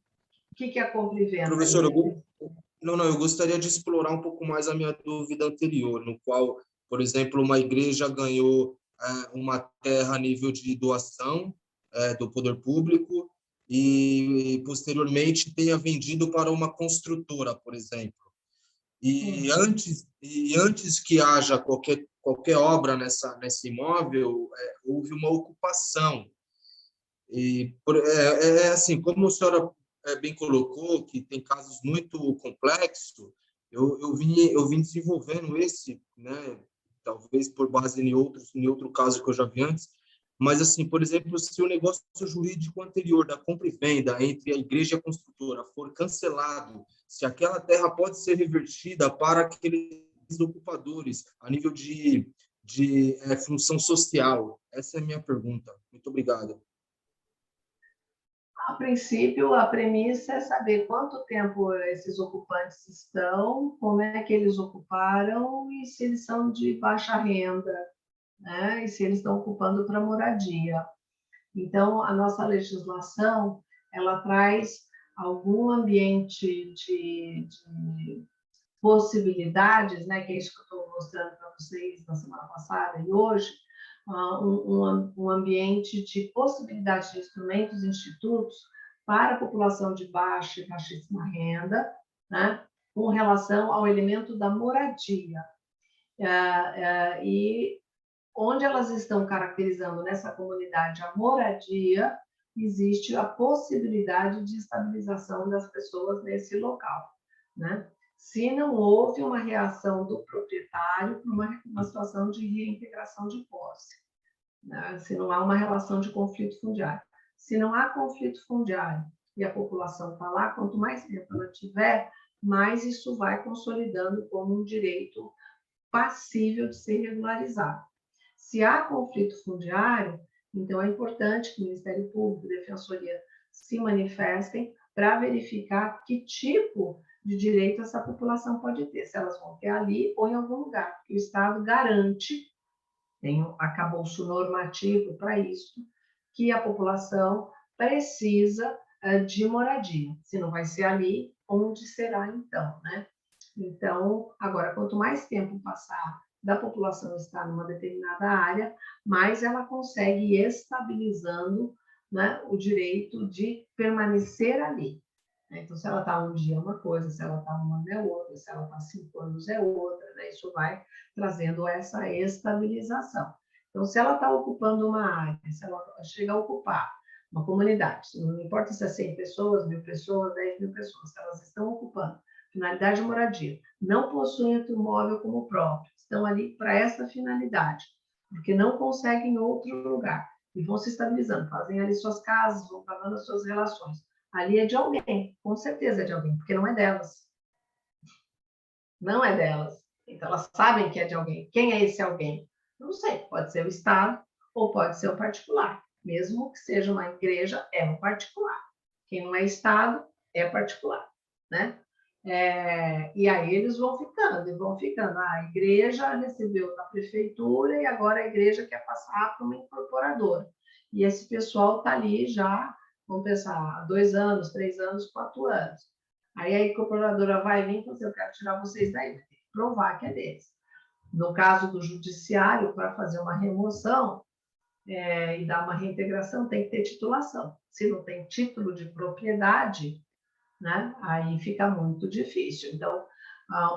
S1: que é compra e venda?
S2: Professor, eu gostaria de explorar um pouco mais a minha dúvida anterior, no qual, por exemplo, uma igreja ganhou uma terra a nível de doação do poder público e, posteriormente, tenha vendido para uma construtora, por exemplo. E antes que haja qualquer obra nesse imóvel, houve uma ocupação. E assim, como a senhora bem colocou, que tem casos muito complexos, eu vim desenvolvendo esse, né, talvez por base em outro caso que eu já vi antes, mas, assim, por exemplo, se o negócio jurídico anterior da compra e venda entre a igreja e a construtora for cancelado se aquela terra pode ser revertida para aqueles ocupadores, a nível de função social. Essa é a minha pergunta. Muito obrigado.
S1: A princípio, a premissa é saber quanto tempo esses ocupantes estão, como é que eles ocuparam e se eles são de baixa renda, né? E se eles estão ocupando para moradia. Então, a nossa legislação, ela traz algum ambiente de possibilidades, né? Que é isso que eu estou mostrando para vocês na semana passada e hoje, um ambiente de possibilidades de instrumentos e institutos para a população de baixa e baixíssima renda, né? Com relação ao elemento da moradia. E onde elas estão caracterizando nessa comunidade a moradia, existe a possibilidade de estabilização das pessoas nesse local, né? Se não houve uma reação do proprietário para uma situação de reintegração de posse, né? Se não há uma relação de conflito fundiário. Se não há conflito fundiário e a população está lá, quanto mais tempo ela tiver, mais isso vai consolidando como um direito passível de ser regularizado. Se há conflito fundiário, então é importante que o Ministério Público e a Defensoria se manifestem para verificar que tipo de direito essa população pode ter, se elas vão ter ali ou em algum lugar, porque o Estado garante, tem um arcabouço normativo para isso, que a população precisa de moradia. Se não vai ser ali, onde será então, né? Então, agora, quanto mais tempo passar da população estar numa determinada área, mais ela consegue ir estabilizando, né, o direito de permanecer ali. Então, se ela está um dia é uma coisa, se ela está um ano é outra, se ela está 5 anos é outra, né? Isso vai trazendo essa estabilização. Então, se ela está ocupando uma área, se ela chega a ocupar uma comunidade, não importa se é 100 pessoas, 1.000 pessoas, 10.000 pessoas, se elas estão ocupando finalidade de moradia, não possuem outro imóvel como próprio, estão ali para essa finalidade, porque não conseguem outro lugar, e vão se estabilizando, fazem ali suas casas, vão pagando as suas relações. Ali é de alguém, com certeza é de alguém, porque não é delas. Não é delas. Então, elas sabem que é de alguém. Quem é esse alguém? Não sei, pode ser o Estado ou pode ser o particular. Mesmo que seja uma igreja, é um particular. Quem não é Estado, é particular, né? E aí eles vão ficando, e vão ficando. A igreja recebeu da prefeitura e agora a igreja quer passar para uma incorporadora. E esse pessoal está ali já, vamos pensar, 2 anos, 3 anos, 4 anos. Aí a incorporadora vai vir e fala assim, eu quero tirar vocês daí, tem que provar que é deles. No caso do judiciário, para fazer uma remoção e dar uma reintegração, tem que ter titulação. Se não tem título de propriedade, né? Aí fica muito difícil. Então,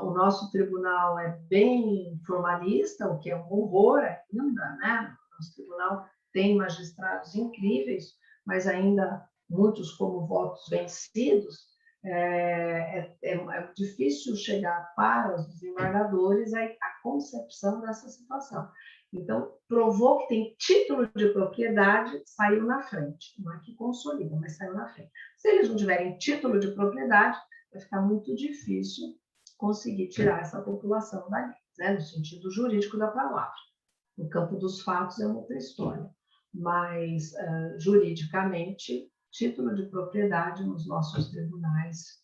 S1: o nosso tribunal é bem formalista, o que é um horror ainda, né? Nosso tribunal tem magistrados incríveis, mas ainda muitos como votos vencidos. É difícil chegar para os desembargadores a concepção dessa situação. Então, provou que tem título de propriedade, saiu na frente. Não é que consolida, mas saiu na frente. Se eles não tiverem título de propriedade, vai ficar muito difícil conseguir tirar essa população dali, né? No sentido jurídico da palavra. No campo dos fatos é outra história. Mas, juridicamente, título de propriedade nos nossos tribunais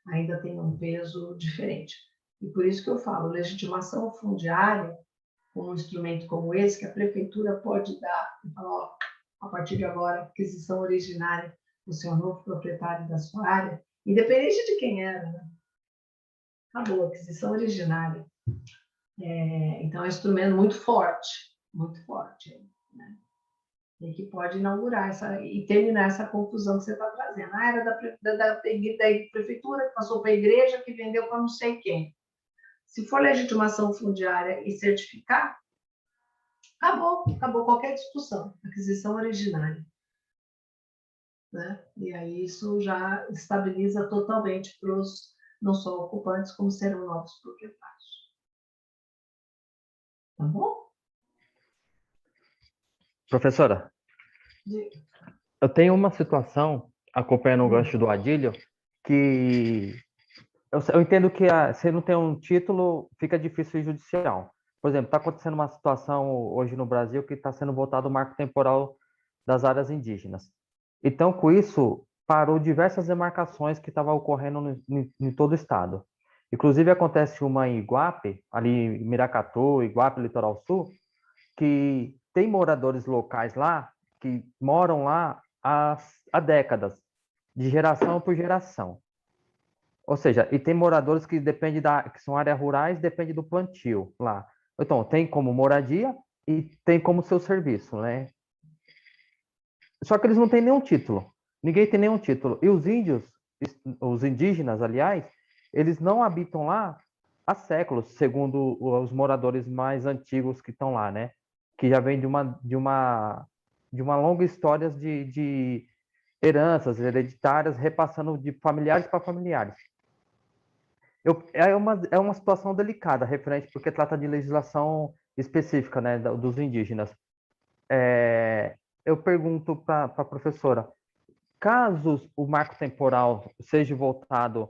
S1: ainda tem um peso diferente. E por isso que eu falo, legitimação fundiária, um instrumento como esse, que a prefeitura pode dar, e falar, ó, a partir de agora, aquisição originária, você é o novo proprietário da sua área, independente de quem era, né? Acabou, aquisição originária. Então, é um instrumento muito forte, né? E que pode inaugurar e terminar essa confusão que você está trazendo. Era da prefeitura, que passou para a igreja, que vendeu para não sei quem. Se for legitimação fundiária e certificar, acabou qualquer discussão, aquisição originária. Né? E aí isso já estabiliza totalmente para os não só ocupantes, como serão novos proprietários. Tá bom?
S3: Professora, eu tenho uma situação, acompanhando o gancho do Adílio, que eu entendo que se não tem um título, fica difícil ir judicial. Por exemplo, está acontecendo uma situação hoje no Brasil que está sendo votado o marco temporal das áreas indígenas. Então, com isso, parou diversas demarcações que estavam ocorrendo em todo o estado. Inclusive, acontece uma em Iguape, ali em Miracatu, Iguape, Litoral Sul, que tem moradores locais lá, que moram lá há décadas, de geração por geração. Ou seja, e tem moradores que dependem que são áreas rurais, depende do plantio lá. Então, tem como moradia e tem como seu serviço, né? Só que eles não têm nenhum título. Ninguém tem nenhum título. E os índios, os indígenas, aliás, eles não habitam lá há séculos, segundo os moradores mais antigos que estão lá, né? Que já vem de uma longa história de heranças hereditárias repassando de familiares para familiares. É uma situação delicada, referente, porque trata de legislação específica, né, dos indígenas. Eu pergunto para a professora, caso o marco temporal seja voltado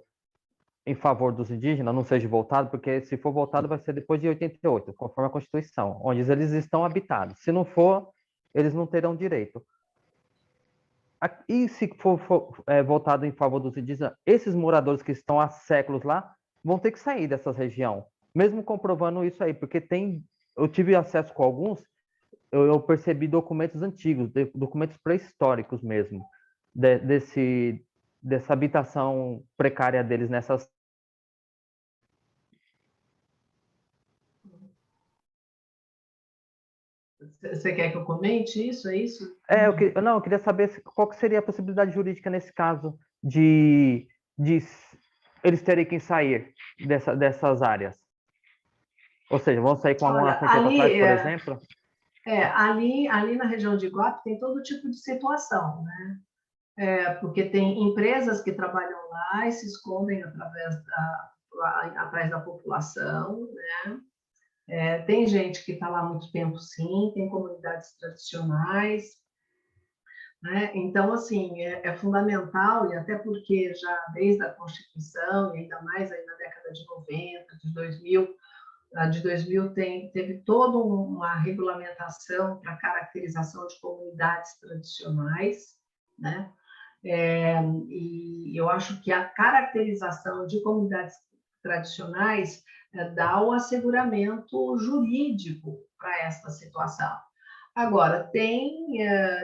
S3: em favor dos indígenas, não seja voltado, porque se for voltado vai ser depois de 88, conforme a Constituição, onde eles estão habitados. Se não for, eles não terão direito. E se for voltado em favor dos indígenas, esses moradores que estão há séculos lá vão ter que sair dessa região, mesmo comprovando isso aí, porque eu tive acesso com alguns, eu percebi documentos antigos, documentos pré-históricos mesmo, dessa habitação precária deles nessas.
S1: Você quer que eu comente isso? É isso?
S3: Eu queria saber qual que seria a possibilidade jurídica nesse caso de eles terem que sair dessas áreas. Ou seja, vão sair com a mão na frente e outra atrás, por exemplo?
S1: Ali na região de Iguape tem todo tipo de situação, né? Porque tem empresas que trabalham lá e se escondem atrás da população, né? Tem gente que está lá há muito tempo, sim, tem comunidades tradicionais, né? Então, assim, é fundamental, e até porque já desde a Constituição, e ainda mais aí na década de 90, de 2000, teve toda uma regulamentação para caracterização de comunidades tradicionais, né? E eu acho que a caracterização de comunidades tradicionais dá o asseguramento jurídico para essa situação. Agora, tem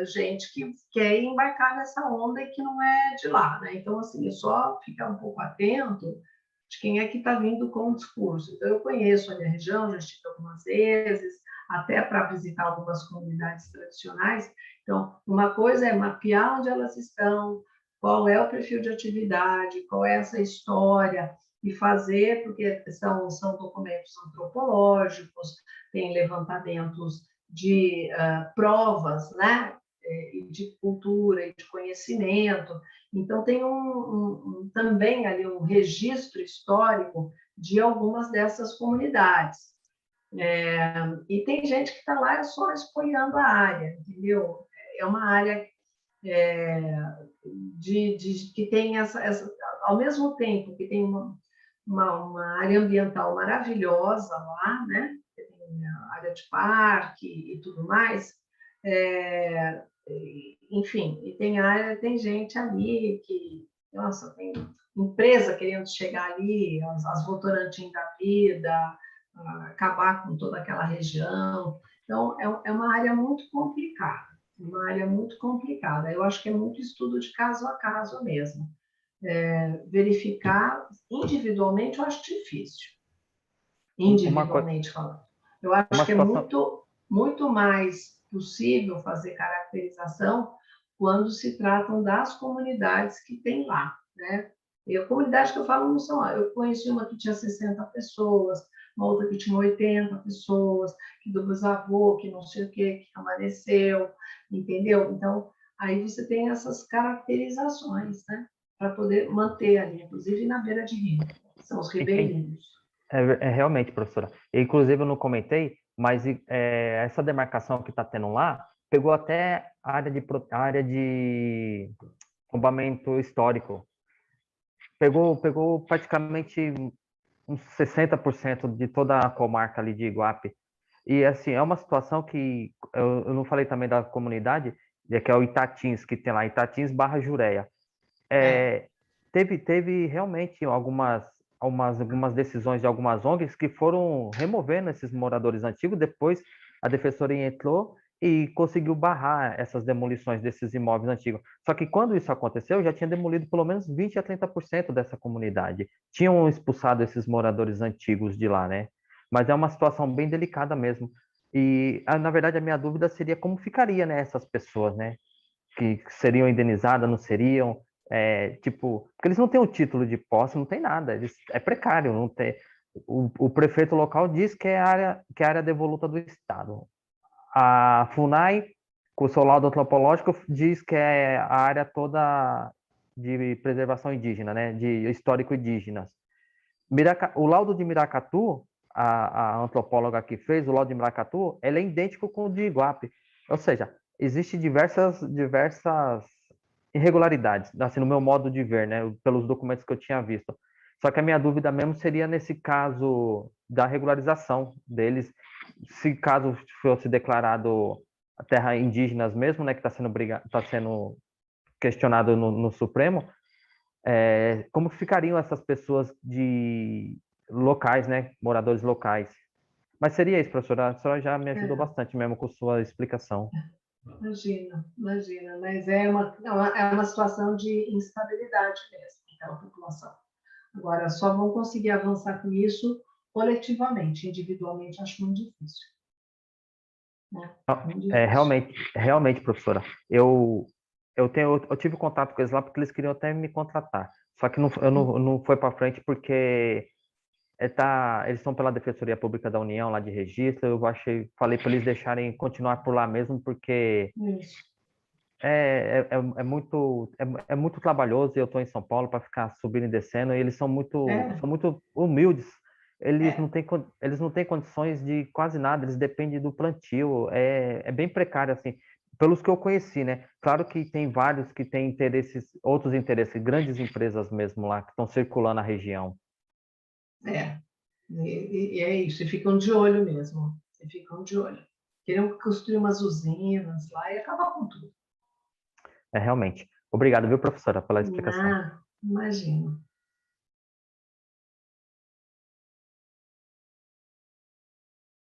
S1: gente que quer embarcar nessa onda e que não é de lá, né? Então, assim, é só ficar um pouco atento de quem é que está vindo com o discurso. Então, eu conheço a minha região, já estive algumas vezes, até para visitar algumas comunidades tradicionais. Então, uma coisa é mapear onde elas estão, qual é o perfil de atividade, qual é essa história, e fazer, porque são documentos antropológicos, tem levantamentos de provas, né? De cultura e de conhecimento. Então, tem também ali um registro histórico de algumas dessas comunidades. E tem gente que está lá só espoliando a área, entendeu? É uma área que tem ao mesmo tempo que tem uma área ambiental maravilhosa lá, né? Tem a área de parque e tudo mais. Enfim, e tem gente ali que, nossa, tem empresa querendo chegar ali, as Votorantim da vida, acabar com toda aquela região. Então, é uma área muito complicada, uma área muito complicada. Eu acho que é muito estudo de caso a caso mesmo. Verificar individualmente eu acho difícil, individualmente falando. Eu acho que é muito mais possível fazer caracterização quando se tratam das comunidades que tem lá, né? E a comunidade que eu falo não são... Eu conheci uma que tinha 60 pessoas, uma outra que tinha 80 pessoas, que do bisavô, que não sei o quê, que amanheceu, entendeu? Então, aí você tem essas caracterizações, né? Para poder manter ali, inclusive na beira de rio, são os ribeirinhos.
S3: Realmente, professora. Inclusive, eu não comentei, mas essa demarcação que está tendo lá pegou até a área de tombamento histórico. pegou praticamente uns 60% de toda a comarca ali de Iguape. E, assim, é uma situação que eu não falei também da comunidade, que é o Itatins, que tem lá, Itatins barra Jureia. Teve realmente algumas decisões de algumas ONGs que foram removendo esses moradores antigos. Depois a Defensoria entrou e conseguiu barrar essas demolições desses imóveis antigos. Só que quando isso aconteceu, já tinha demolido pelo menos 20 a 30% dessa comunidade. Tinham expulsado esses moradores antigos de lá, né? Mas é uma situação bem delicada mesmo. E, na verdade, a minha dúvida seria como ficaria, né, essas pessoas, né? Que seriam indenizadas, não seriam? Tipo, porque eles não têm o título de posse, não tem nada, é precário, não tem. O prefeito local diz que é área devoluta do Estado. A FUNAI, com o seu laudo antropológico, diz que é a área toda de preservação indígena, né, de histórico indígenas. O laudo de Miracatu, a antropóloga que fez o laudo de Miracatu, ele é idêntico com o de Iguape. Ou seja, existem diversas irregularidades, assim, no meu modo de ver, né, pelos documentos que eu tinha visto. Só que a minha dúvida mesmo seria nesse caso da regularização deles, se caso fosse declarado a terra indígenas mesmo, né, que está sendo questionado no Supremo, como ficariam essas pessoas de locais, né, moradores locais. Mas seria isso, professora. A senhora já me ajudou bastante mesmo com sua explicação.
S1: Imagina, imagina, mas é uma situação de instabilidade mesmo daquela população. Agora, só vão conseguir avançar com isso coletivamente, individualmente, acho muito difícil. Né? Muito difícil.
S3: Realmente, professora. Eu tive contato com eles lá porque eles queriam até me contratar. Só que não foi para frente porque eles estão pela Defensoria Pública da União, lá de registro. Falei para eles deixarem continuar por lá mesmo, porque
S1: Isso.
S3: é muito trabalhoso e eu estou em São Paulo para ficar subindo e descendo, e eles são muito humildes. Eles não têm condições de quase nada, eles dependem do plantio. É bem precário, assim, pelos que eu conheci, né? Claro que tem vários que têm outros interesses, grandes empresas mesmo lá, que estão circulando a região.
S1: E é isso, e ficam de olho mesmo, e ficam de olho. Queriam construir umas usinas lá e acabar com tudo.
S3: Realmente. Obrigado, viu, professora, pela explicação.
S1: Imagino.